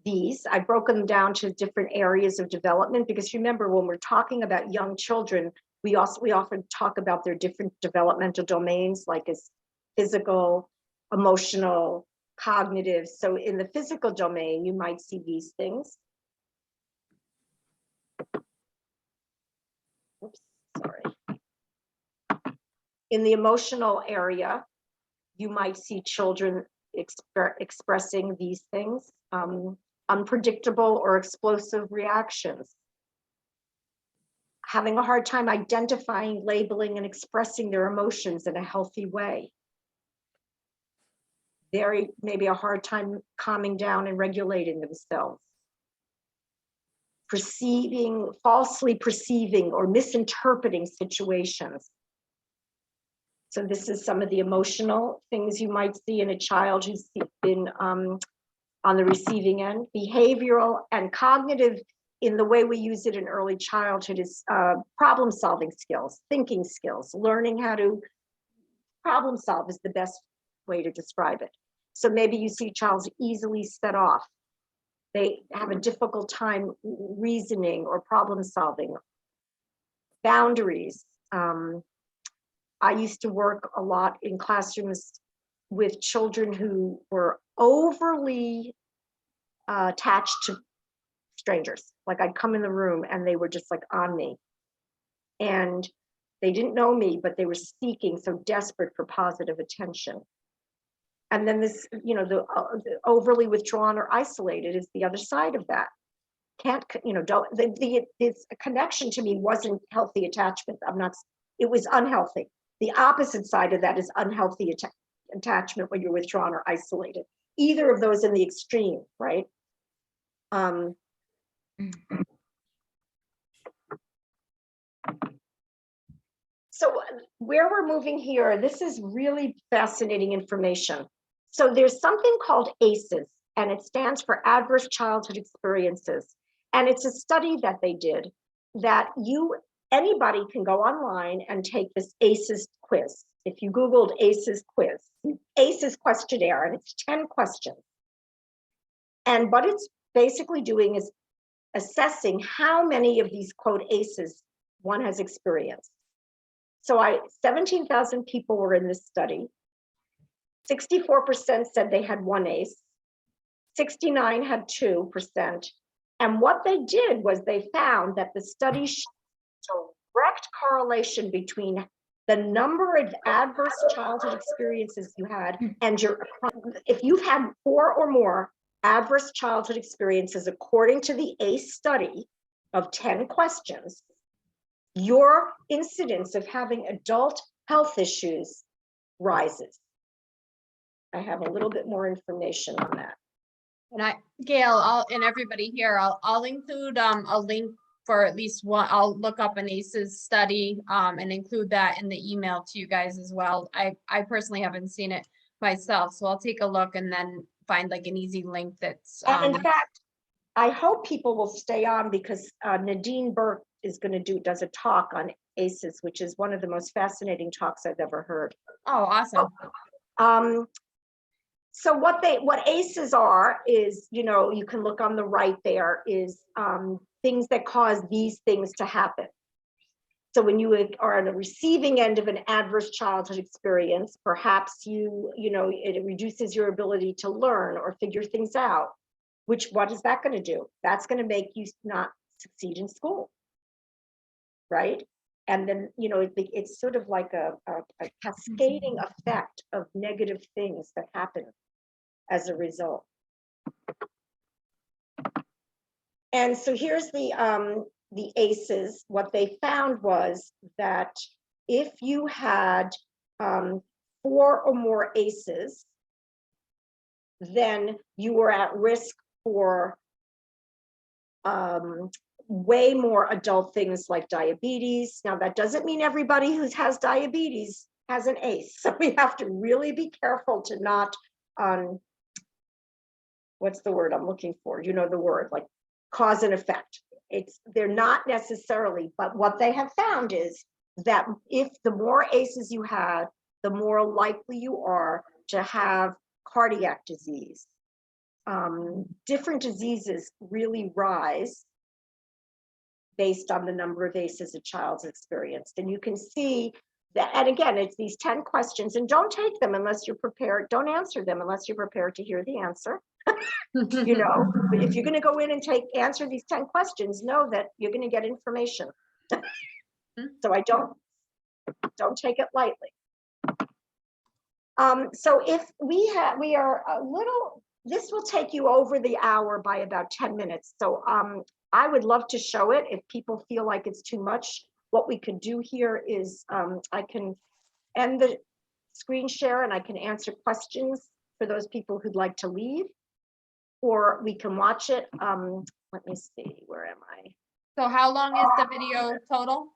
these. I've broken them down to different areas of development, because remember, when we're talking about young children, we often talk about their different developmental domains, like as physical, emotional, cognitive. So in the physical domain, you might see these things. Oops, sorry. In the emotional area, you might see children expressing these things, unpredictable or explosive reactions, having a hard time identifying, labeling, and expressing their emotions in a healthy way. Maybe a hard time calming down and regulating themselves. Falsely perceiving or misinterpreting situations. So this is some of the emotional things you might see in a child who's been on the receiving end. Behavioral and cognitive, in the way we use it in early childhood, is problem solving skills, thinking skills, learning how to problem solve is the best way to describe it. So maybe you see a child's easily set off. They have a difficult time reasoning or problem solving. Boundaries. I used to work a lot in classrooms with children who were overly attached to strangers. Like I'd come in the room and they were just like on me. And they didn't know me, but they were seeking, so desperate for positive attention. And then this, the overly withdrawn or isolated is the other side of that. It's a connection to me wasn't healthy attachment. It was unhealthy. The opposite side of that is unhealthy attachment when you're withdrawn or isolated. Either of those in the extreme, right? So where we're moving here, this is really fascinating information. So there's something called ACEs, and it stands for Adverse Childhood Experiences. And it's a study that they did that anybody can go online and take this ACEs quiz. If you Googled ACEs quiz, ACEs questionnaire, and it's 10 questions. And what it's basically doing is assessing how many of these quote ACEs one has experienced. So 17,000 people were in this study. 64% said they had one ACE. 69 had 2%. And what they did was they found that the study showed direct correlation between the number of adverse childhood experiences you had and if you've had 4 or more adverse childhood experiences, according to the ACE study of 10 questions, your incidence of having adult health issues rises. I have a little bit more information on that. And Gail, and everybody here, I'll include a link for at least one. I'll look up an ACEs study and include that in the email to you guys as well. I personally haven't seen it myself, so I'll take a look and then find like an easy link that's. And in fact, I hope people will stay on because Nadine Burke does a talk on ACEs, which is one of the most fascinating talks I've ever heard. Oh, awesome. So what ACEs are is, you can look on the right there, is things that cause these things to happen. So when you are on the receiving end of an adverse childhood experience, perhaps it reduces your ability to learn or figure things out, what is that going to do? That's going to make you not succeed in school, right? And then, it's sort of like a cascading effect of negative things that happen as a result. And so here's the ACEs. What they found was that if you had 4 or more ACEs, then you were at risk for way more adult things like diabetes. Now, that doesn't mean everybody who has diabetes has an ACE. So we have to really be careful to not, what's the word I'm looking for? The word, like cause and effect. They're not necessarily, but what they have found is that if the more ACEs you had, the more likely you are to have cardiac disease. Different diseases really rise based on the number of ACEs a child's experienced. And you can see that, and again, it's these 10 questions, and don't take them unless you're prepared. Don't answer them unless you're prepared to hear the answer. But if you're going to go in and answer these 10 questions, know that you're going to get information. So I don't take it lightly. So if we are a little, this will take you over the hour by about 10 minutes. So I would love to show it if people feel like it's too much. What we could do here is I can end the screen share and I can answer questions for those people who'd like to leave, or we can watch it. Let me see, where am I? So how long is the video total?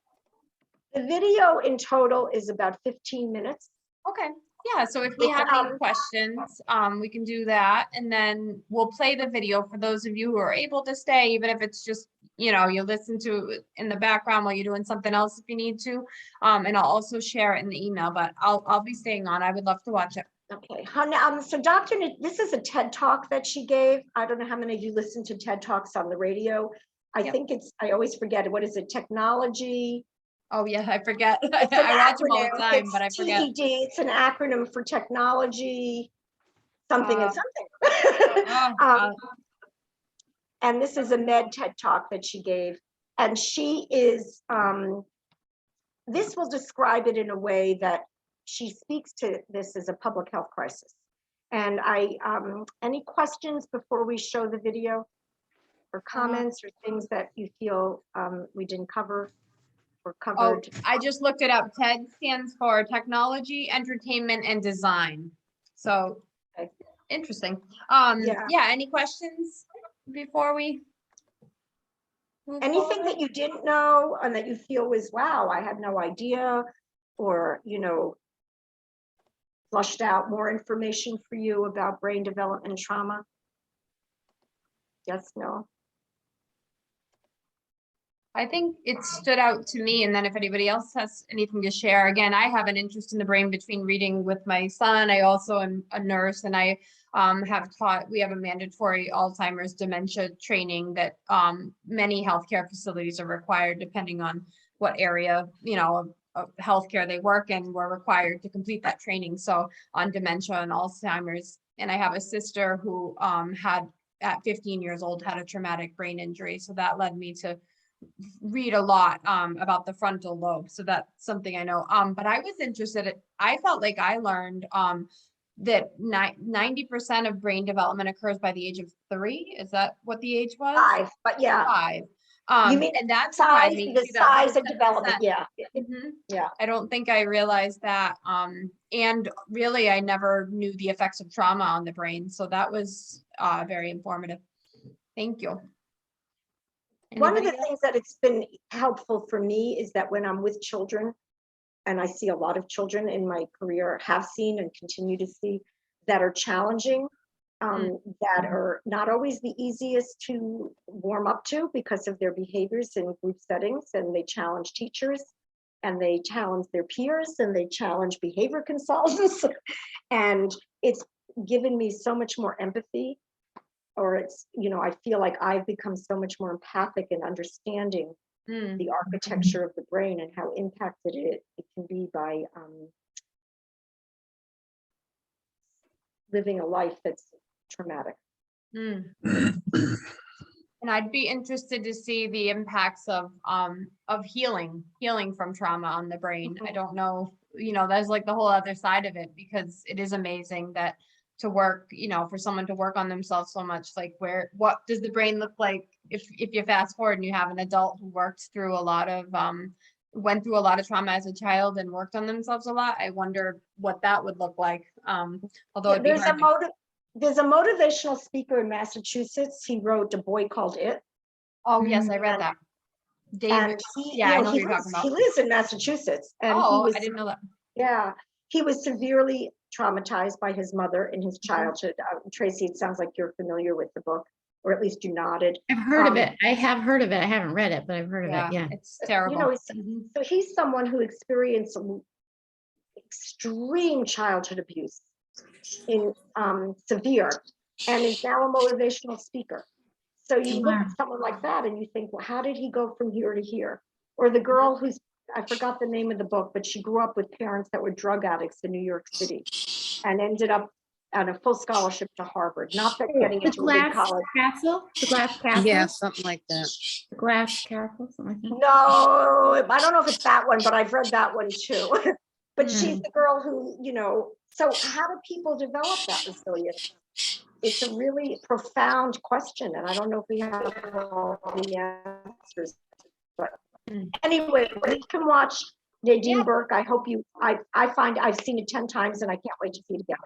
The video in total is about 15 minutes. Okay, yeah, so if we It's, have any questions, we can do that, and then we'll play the video for those of you who are able to stay, even if it's just, you know, you listen to it in the background while you're doing something else if you need to. And I'll also share it in the email, but I'll be staying on. I would love to watch it. Okay, so this is a TED Talk that she gave. I don't know how many of you listen to TED Talks on the radio. I think I always forget, what is it, technology? Oh yeah, I forget. It's an I watch them all the acronym. time, It's but I forget. TED. It's an acronym for technology, something and something. And this is a med TED Talk that she gave. And she is, this will describe it in a way that she speaks to this as a public health crisis. And any questions before we show the video, or comments or things that you feel we didn't cover or covered? Oh, I just looked it up. TED stands for Technology, Entertainment, and Design. So interesting. Yeah, any questions before we move Anything forward? that you didn't know and that you feel was, wow, I had no idea, or, you know, flushed out more information for you about brain development and trauma? Yes, no? I think it stood out to me, and then if anybody else has anything to share, again, I have an interest in the brain between reading with my son. I also am a nurse, and I we have a mandatory Alzheimer's dementia training that many healthcare facilities are required, depending on what area, you know, of healthcare they work in. We're required to complete that training. So on dementia and Alzheimer's, and I have a sister who had, at 15 years old, had a traumatic brain injury. So that led me to read a lot about the frontal lobe. So that's something I know. But I was interested, I felt like I learned that 90% of brain development occurs by the age of 3. Is that what the age was? 5, but yeah. 5. You mean and that's size, me the size of development, yeah. Yeah. I don't think I realized that. And really, I never knew the effects of trauma on the brain. So that was very informative. Thank you. One of the Anybody else? things that it's been helpful for me is that when I'm with children, and I see a lot of children in my career, have seen and continue to see, that are challenging, that are not always the easiest to warm up to because of their behaviors in group settings, and they challenge teachers, and they challenge their peers, and they challenge behavior consultants. And it's given me so much more empathy, or it's, you know, I feel like I've become so much more empathic in understanding the architecture of the brain and how impacted it can be by living a life that's traumatic. And I'd be interested to see the impacts of healing from trauma on the brain. I don't know, you know, that's like the whole other side of it, because it is amazing that to work, you know, for someone to work on themselves so much, like what does the brain look like if you fast forward and you have an adult who worked through a lot of went through a lot of trauma as a child and worked on themselves a lot. I wonder what that would look like. Although it'd be hard there's a motivational speaker in Massachusetts. He wrote A Boy Called It. Oh yes, I read that. David. Yeah, I know who you're talking about. He lives in Massachusetts, and I didn't know that. Yeah, he was severely traumatized by his mother in his childhood. Tracy, it sounds like you're familiar with the book, or at least you nodded. I've heard of it. I have heard of it. I haven't read it, but I've heard of it. Yeah. It's terrible. You know, so he's someone who experienced extreme childhood abuse, in severe, and is now a motivational speaker. So you look at someone like that and you think, well, how did he go from here to here? Or the girl who's, I forgot the name of the book, but she grew up with parents that were drug addicts in New York City and ended up on a full scholarship to Harvard. Not that getting into a big college. The glass castle? Yeah, something like that. The glass castle, something like that. No, I don't know if it's that one, but I've read that one too. But she's the girl who, you know, So how do people develop that resilience? It's a really profound question, and I don't know if we have all the answers. But anyway, we can watch Nadine Burke. I hope you, I find I've seen it 10 times and I can't wait to see it again.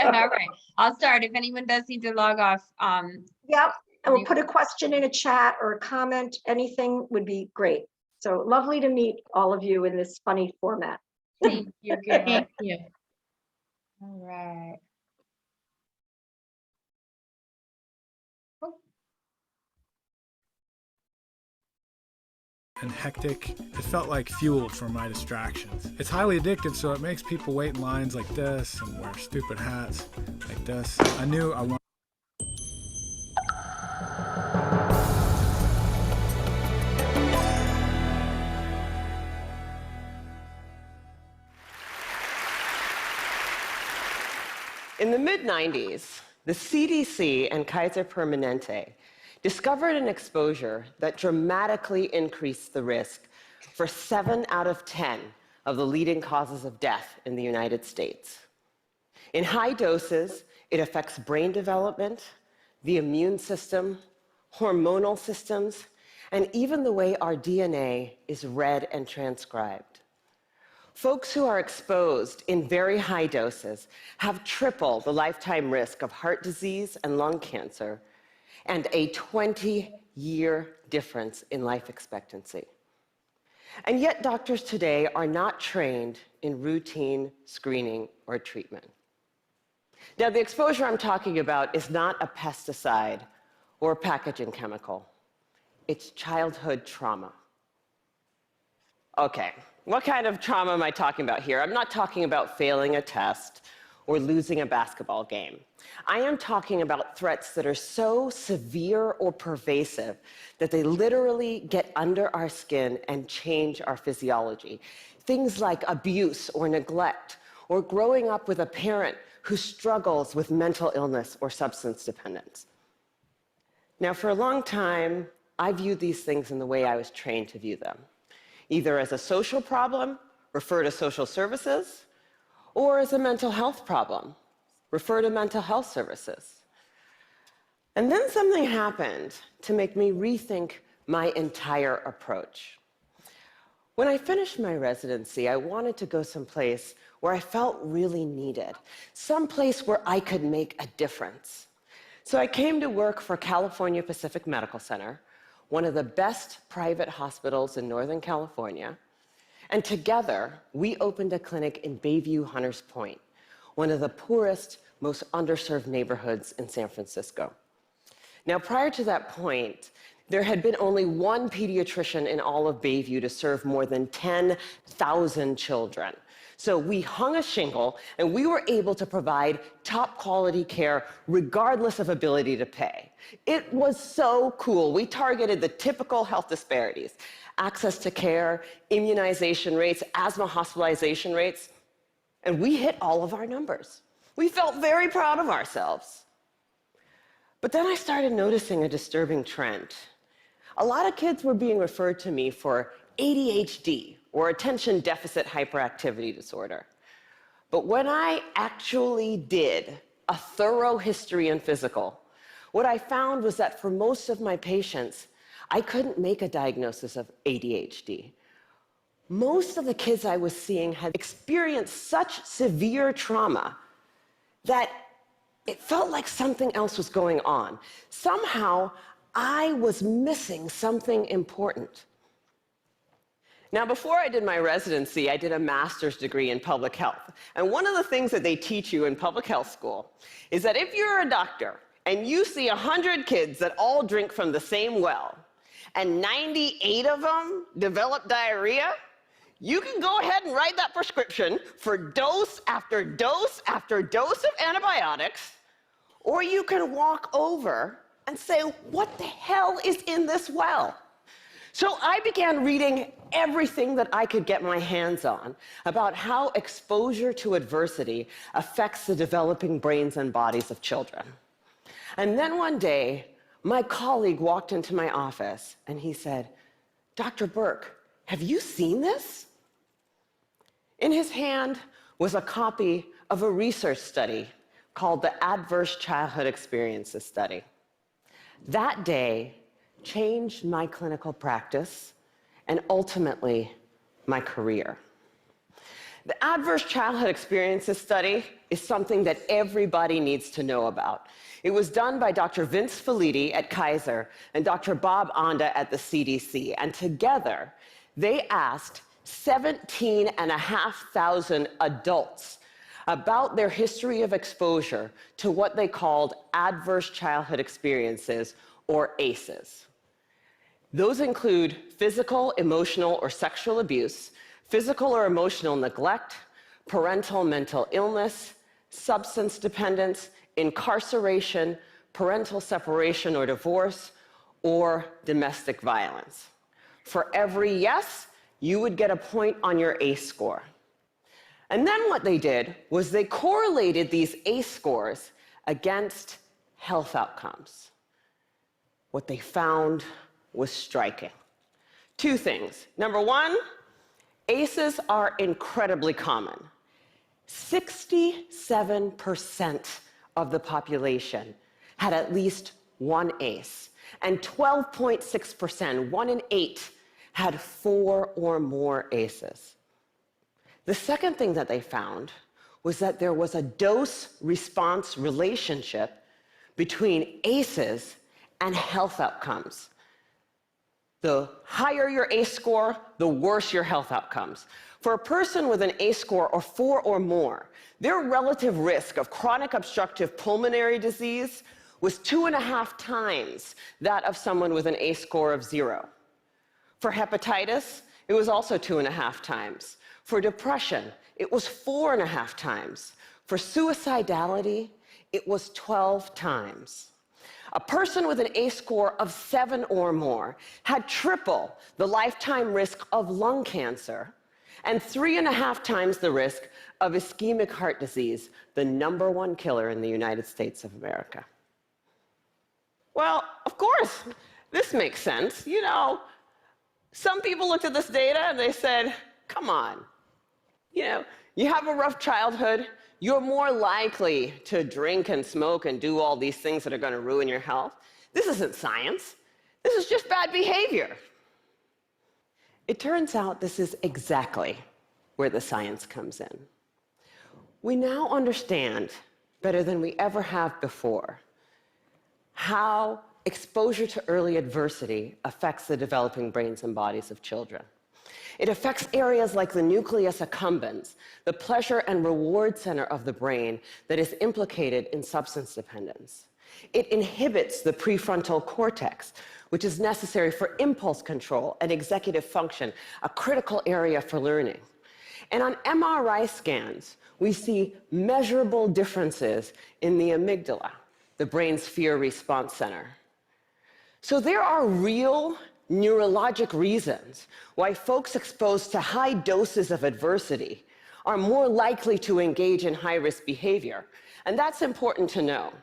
All right, I'll start. If anyone does need to log off, Yep, and we'll put a question in a chat or a comment, anything would be great. So lovely to meet all of you in this funny format. thank you, Gail. Thank you. All right. And hectic, it felt like fuel for my distractions. It's highly addictive, so it makes people wait in lines like this and wear stupid hats like this. I knew I wanted. In the mid-90s, the CDC and Kaiser Permanente discovered an exposure that dramatically increased the risk for 7 out of 10 of the leading causes of death in the United States. In high doses, it affects brain development, the immune system, hormonal systems, and even the way our DNA is read and transcribed. Folks who are exposed in very high doses have triple the lifetime risk of heart disease and lung cancer, and a 20-year difference in life expectancy. And yet doctors today are not trained in routine screening or treatment. Now, the exposure I'm talking about is not a pesticide or packaging chemical. It's childhood trauma. Okay, what kind of trauma am I talking about here? I'm not talking about failing a test or losing a basketball game. I am talking about threats that are so severe or pervasive that they literally get under our skin and change our physiology. Things like abuse or neglect, or growing up with a parent who struggles with mental illness or substance dependence. Now, for a long time, I viewed these things in the way I was trained to view them, either as a social problem, refer to social services, or as a mental health problem, refer to mental health services. And then something happened to make me rethink my entire approach. When I finished my residency, I wanted to go someplace where I felt really needed, someplace where I could make a difference. So I came to work for California Pacific Medical Center, one of the best private hospitals in Northern California. And together, we opened a clinic in Bayview, Hunters Point, one of the poorest, most underserved neighborhoods in San Francisco. Now, prior to that point, there had been only one pediatrician in all of Bayview to serve more than 10,000 children. So we hung a shingle, and we were able to provide top quality care regardless of ability to pay. It was so cool. We targeted the typical health disparities: access to care, immunization rates, asthma hospitalization rates, and we hit all of our numbers. We felt very proud of ourselves. But then I started noticing a disturbing trend. A lot of kids were being referred to me for ADHD, or attention deficit hyperactivity disorder. But when I actually did a thorough history and physical, what I found was that for most of my patients, I couldn't make a diagnosis of ADHD. Most of the kids I was seeing had experienced such severe trauma that it felt like something else was going on. Somehow, I was missing something important. Now, before I did my residency, I did a master's degree in public health. And one of the things that they teach you in public health school is that if you're a doctor and you see 100 kids that all drink from the same well, and 98 of them develop diarrhea, you can go ahead and write that prescription for dose after dose after dose of antibiotics, or you can walk over and say, what the hell is in this well? So I began reading everything that I could get my hands on about how exposure to adversity affects the developing brains and bodies of children. And then one day, my colleague walked into my office and he said, "Dr. Burke, have you seen this?" In his hand was a copy of a research study called the Adverse Childhood Experiences Study. That day changed my clinical practice and ultimately my career. The Adverse Childhood Experiences Study is something that everybody needs to know about. It was done by Dr. Vince Felitti at Kaiser and Dr. Bob Onda at the CDC, and together they asked 17,500 adults about their history of exposure to what they called adverse childhood experiences, or ACEs. Those include physical, emotional, or sexual abuse, physical or emotional neglect, parental mental illness, substance dependence, incarceration, parental separation or divorce, or domestic violence. For every yes, you would get a point on your ACE score. And then what they did was they correlated these ACE scores against health outcomes. What they found was striking. Two things. Number one, ACEs are incredibly common. 67% of the population had at least one ACE, and 12.6%, 1 in 8, had 4 or more ACEs. The second thing that they found was that there was a dose-response relationship between ACEs and health outcomes. The higher your ACE score, the worse your health outcomes. For a person with an ACE score of 4 or more, their relative risk of chronic obstructive pulmonary disease was 2.5 times that of someone with an ACE score of 0. For hepatitis, it was also 2.5 times. For depression, it was 4.5 times. For suicidality, it was 12 times. A person with an ACE score of 7 or more had triple the lifetime risk of lung cancer and 3.5 times the risk of ischemic heart disease, the #1 killer in the United States of America. Well, of course, this makes sense. You know, some people looked at this data and they said, come on, you have a rough childhood, you're more likely to drink and smoke and do all these things that are going to ruin your health. This isn't science. This is just bad behavior. It turns out this is exactly where the science comes in. We now understand, better than we ever have before, how exposure to early adversity affects the developing brains and bodies of children. It affects areas like the nucleus accumbens, the pleasure and reward center of the brain that is implicated in substance dependence. It inhibits the prefrontal cortex, which is necessary for impulse control and executive function, a critical area for learning. And on MRI scans, we see measurable differences in the amygdala, the brain's fear response center. So there are real neurologic reasons why folks exposed to high doses of adversity are more likely to engage in high-risk behavior, and that's important to know.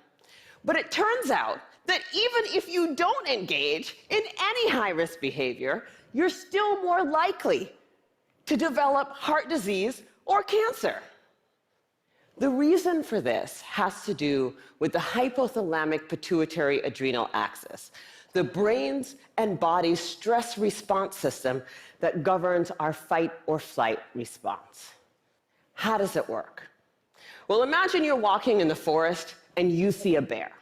But it turns out that even if you don't engage in any high-risk behavior, you're still more likely to develop heart disease or cancer. The reason for this has to do with the hypothalamic pituitary adrenal axis, the brain's and body's stress response system that governs our fight or flight response. How does it work? Well, imagine you're walking in the forest and you see a bear.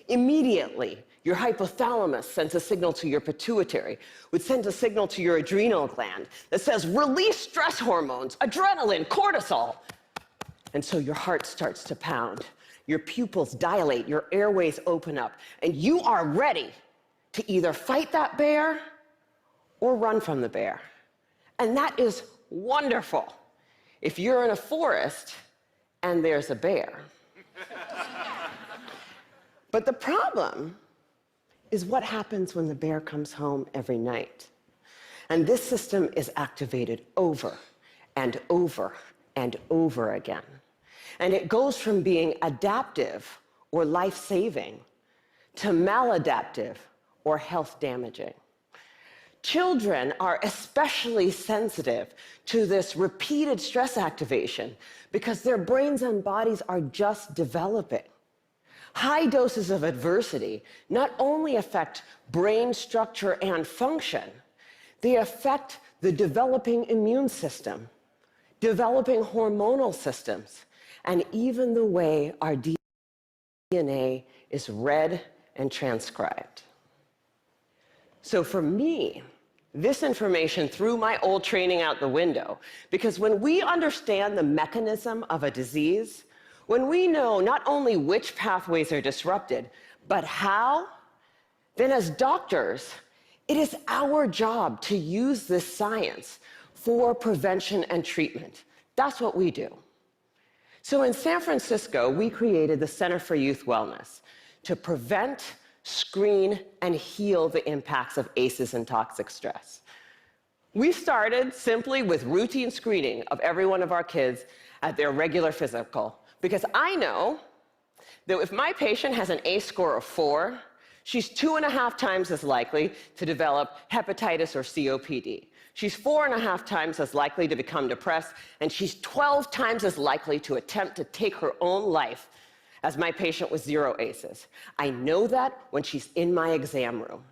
Immediately, your hypothalamus sends a signal to your pituitary, which sends a signal to your adrenal gland that says, release stress hormones, adrenaline, cortisol. And so your heart starts to pound, your pupils dilate, your airways open up, and you are ready to either fight that bear or run from the bear. And that is wonderful if you're in a forest and there's a bear. But the problem is what happens when the bear comes home every night. And this system is activated over and over and over again. And it goes from being adaptive or life-saving to maladaptive or health damaging. Children are especially sensitive to this repeated stress activation because their brains and bodies are just developing. High doses of adversity not only affect brain structure and function, they affect the developing immune system, developing hormonal systems, and even the way our DNA is read and transcribed. So for me, this information threw my old training out the window, because when we understand the mechanism of a disease, when we know not only which pathways are disrupted, but how, then as doctors, it is our job to use this science for prevention and treatment. That's what we do. So in San Francisco, we created the Center for Youth Wellness to prevent, screen, and heal the impacts of ACEs and toxic stress. We started simply with routine screening of every one of our kids at their regular physical, because I know that if my patient has an ACE score of 4, she's 2.5 times as likely to develop hepatitis or COPD. She's 4.5 times as likely to become depressed, and she's 12 times as likely to attempt to take her own life as my patient with 0 ACEs. I know that when she's in my exam room.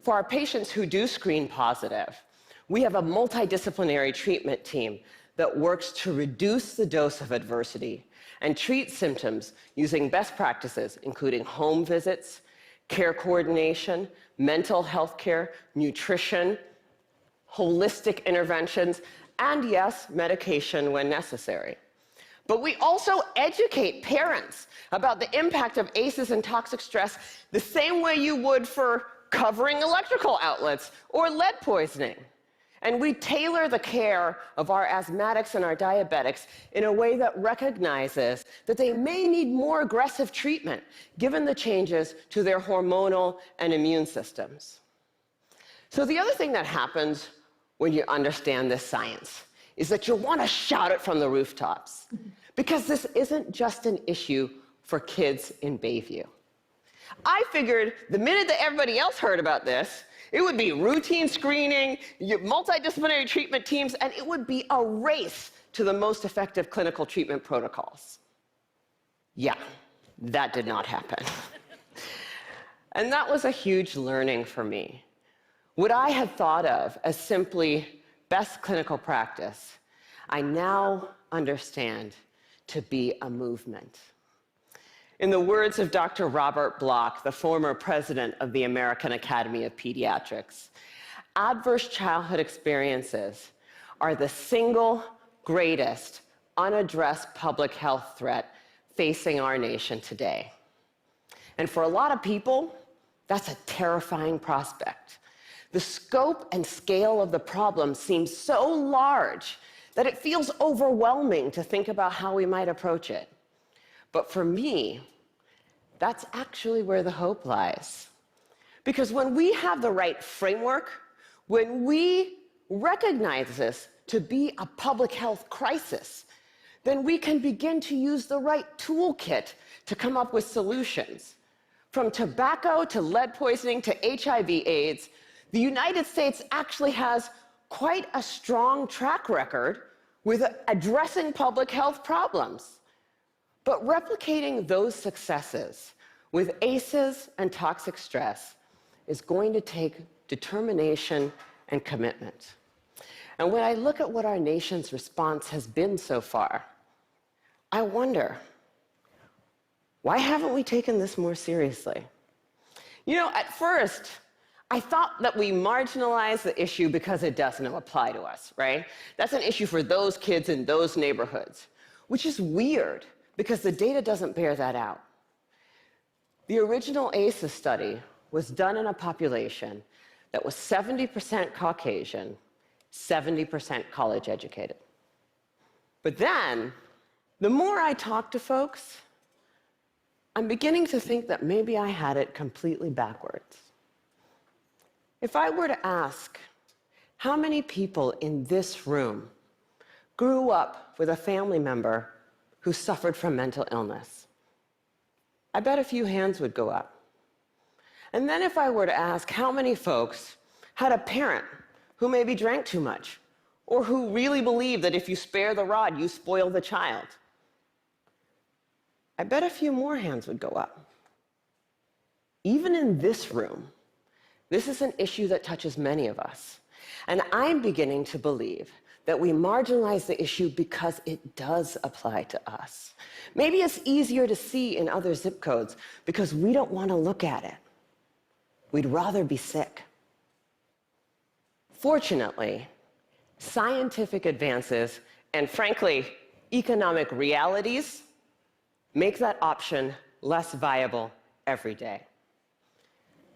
For our patients who do screen positive, we have a multidisciplinary treatment team that works to reduce the dose of adversity and treat symptoms using best practices, including home visits, care coordination, mental health care, nutrition, holistic interventions, and yes, medication when necessary. But we also educate parents about the impact of ACEs and toxic stress the same way you would for covering electrical outlets or lead poisoning. And we tailor the care of our asthmatics and our diabetics in a way that recognizes that they may need more aggressive treatment given the changes to their hormonal and immune systems. So the other thing that happens when you understand this science is that you want to shout it from the rooftops, because this isn't just an issue for kids in Bayview. I figured the minute that everybody else heard about this, it would be routine screening, multidisciplinary treatment teams, and it would be a race to the most effective clinical treatment protocols. Yeah, that did not happen. And that was a huge learning for me. What I had thought of as simply best clinical practice, I now understand to be a movement. In the words of Dr. Robert Block, the former president of the American Academy of Pediatrics, adverse childhood experiences are the single greatest unaddressed public health threat facing our nation today. And for a lot of people, that's a terrifying prospect. The scope and scale of the problem seems so large that it feels overwhelming to think about how we might approach it. But for me, that's actually where the hope lies. Because when we have the right framework, when we recognize this to be a public health crisis, then we can begin to use the right toolkit to come up with solutions. From tobacco to lead poisoning to HIV/AIDS, the United States actually has quite a strong track record with addressing public health problems. But replicating those successes with ACEs and toxic stress is going to take determination and commitment. And when I look at what our nation's response has been so far, I wonder, why haven't we taken this more seriously? You know, at first, I thought that we marginalized the issue because it doesn't apply to us, right? That's an issue for those kids in those neighborhoods, which is weird because the data doesn't bear that out. The original ACEs study was done in a population that was 70% Caucasian, 70% college educated. But then, the more I talk to folks, I'm beginning to think that maybe I had it completely backwards. If I were to ask how many people in this room grew up with a family member who suffered from mental illness, I bet a few hands would go up. And then if I were to ask how many folks had a parent who maybe drank too much, or who really believed that if you spare the rod, you spoil the child. I bet a few more hands would go up. Even in this room, this is an issue that touches many of us. And I'm beginning to believe that we marginalize the issue because it does apply to us. Maybe it's easier to see in other zip codes because we don't want to look at it. We'd rather be sick. Fortunately, scientific advances and, frankly, economic realities make that option less viable every day.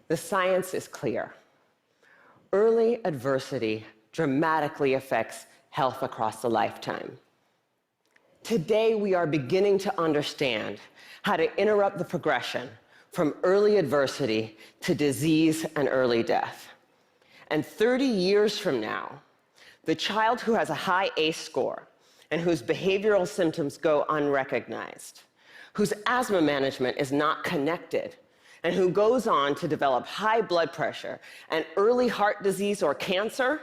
The science is clear. Early adversity dramatically affects health across the lifetime. Today, we are beginning to understand how to interrupt the progression from early adversity to disease and early death. And 30 years from now, the child who has a high ACE score and whose behavioral symptoms go unrecognized, whose asthma management is not connected, and who goes on to develop high blood pressure and early heart disease or cancer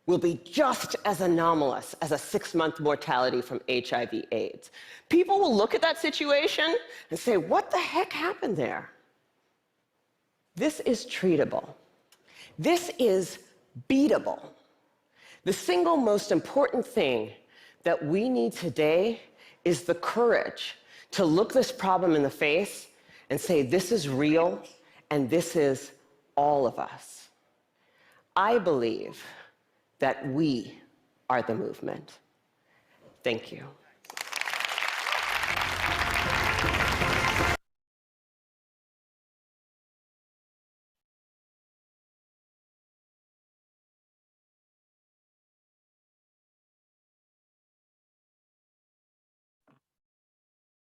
will be just as anomalous as a 6-month mortality from HIV/AIDS. People will look at that situation and say, what the heck happened there? This is treatable. This is beatable. The single most important thing that we need today is the courage to look this problem in the face and say, this is real, and this is all of us. I believe that we are the movement. Thank you.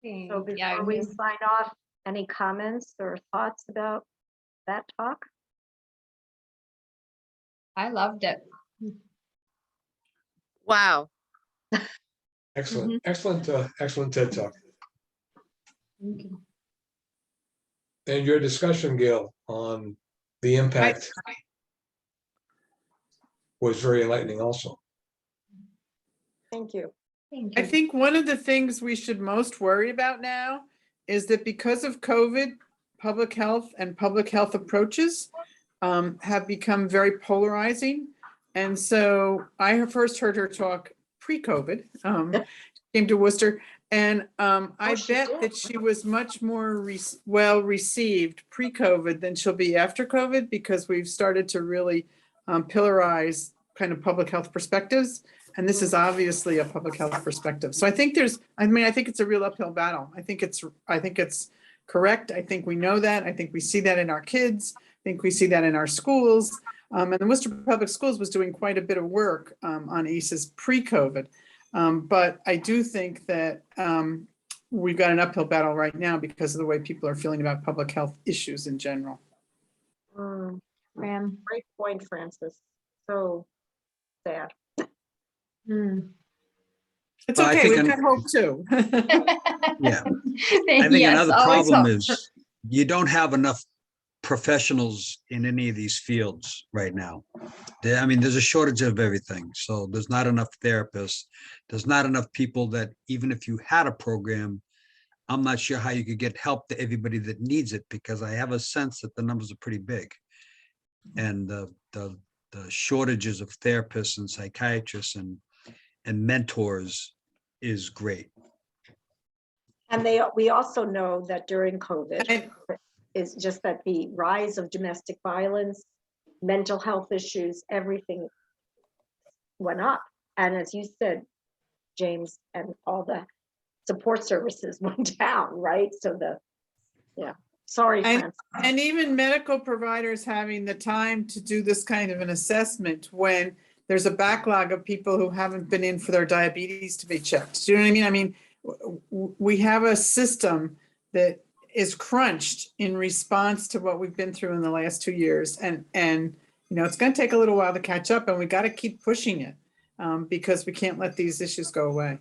So Yeah, before we sign off, any comments or thoughts about that talk? I loved it. Wow. Excellent, excellent TED Talk. Thank you. And your discussion, Gail, on the impact was very enlightening also. Thank you. Thank I you. think one of the things we should most worry about now is that because of COVID, public health and public health approaches have become very polarizing. And so I first heard her talk pre-COVID, came to Worcester, and I bet that she was much more well received pre-COVID than she'll be after COVID, because we've started to really pillarize kind of public health perspectives. And this is obviously a public health perspective. So I think I think it's a real uphill battle. I think it's correct. I think we know that. I think we see that in our kids. I think we see that in our schools. And the Worcester Public Schools was doing quite a bit of work on ACEs pre-COVID. But I do think that we've got an uphill battle right now because of the way people are feeling about public health issues in general. Great point, Francis. So sad. It's Well, I okay, think we've got hope too. Yeah. I think Yes, another always problem hope. is you don't have enough professionals in any of these fields right now. I mean, there's a shortage of everything. So there's not enough therapists. There's not enough people that, even if you had a program, I'm not sure how you could get help to everybody that needs it, because I have a sense that the numbers are pretty big. And the shortages of therapists and psychiatrists and mentors is great. And we also know that during COVID is just that the rise of domestic violence, mental health issues, everything went up. And as you said, James, and all the support services went down, right? So sorry, Francis. And even medical providers having the time to do this kind of an assessment when there's a backlog of people who haven't been in for their diabetes to be checked. Do you know what I mean? I mean, we have a system that is crunched in response to what we've been through in the last 2 years. And you know, it's going to take a little while to catch up, and we got to keep pushing it because we can't let these issues go away.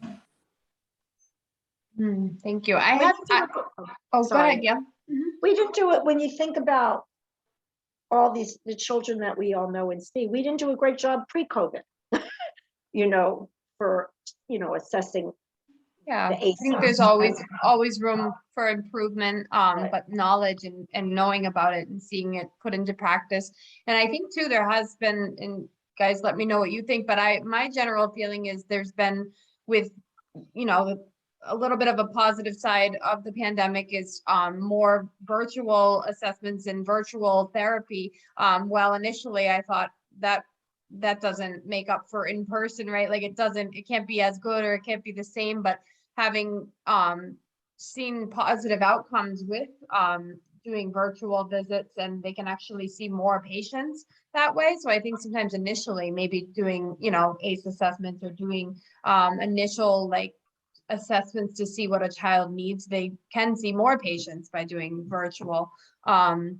Thank you. Go Sorry. ahead, yeah. We didn't do it when you think about all the children that we all know and see, we didn't do a great job pre-COVID, you know, for, you know, assessing. Yeah, The I think ASAP. there's always room for improvement, but knowledge and knowing about it and seeing it put into practice. And I think too, there has been, and guys, let me know what you think, but my general feeling is there's been with, you know, a little bit of a positive side of the pandemic is more virtual assessments and virtual therapy. Well, initially I thought that doesn't make up for in person, right? Like it can't be as good or it can't be the same, but having seen positive outcomes with doing virtual visits, and they can actually see more patients that way. So I think sometimes initially maybe doing, you know, ACE assessments or doing initial like assessments to see what a child needs, they can see more patients by doing virtual. And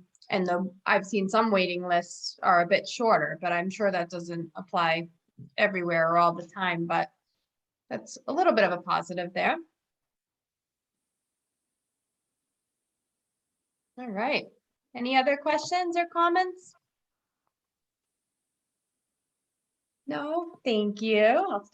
I've seen some waiting lists are a bit shorter, but I'm sure that doesn't apply everywhere or all the time, but that's a little bit of a positive there. All right. Any other questions or comments? No, thank you. I'll stop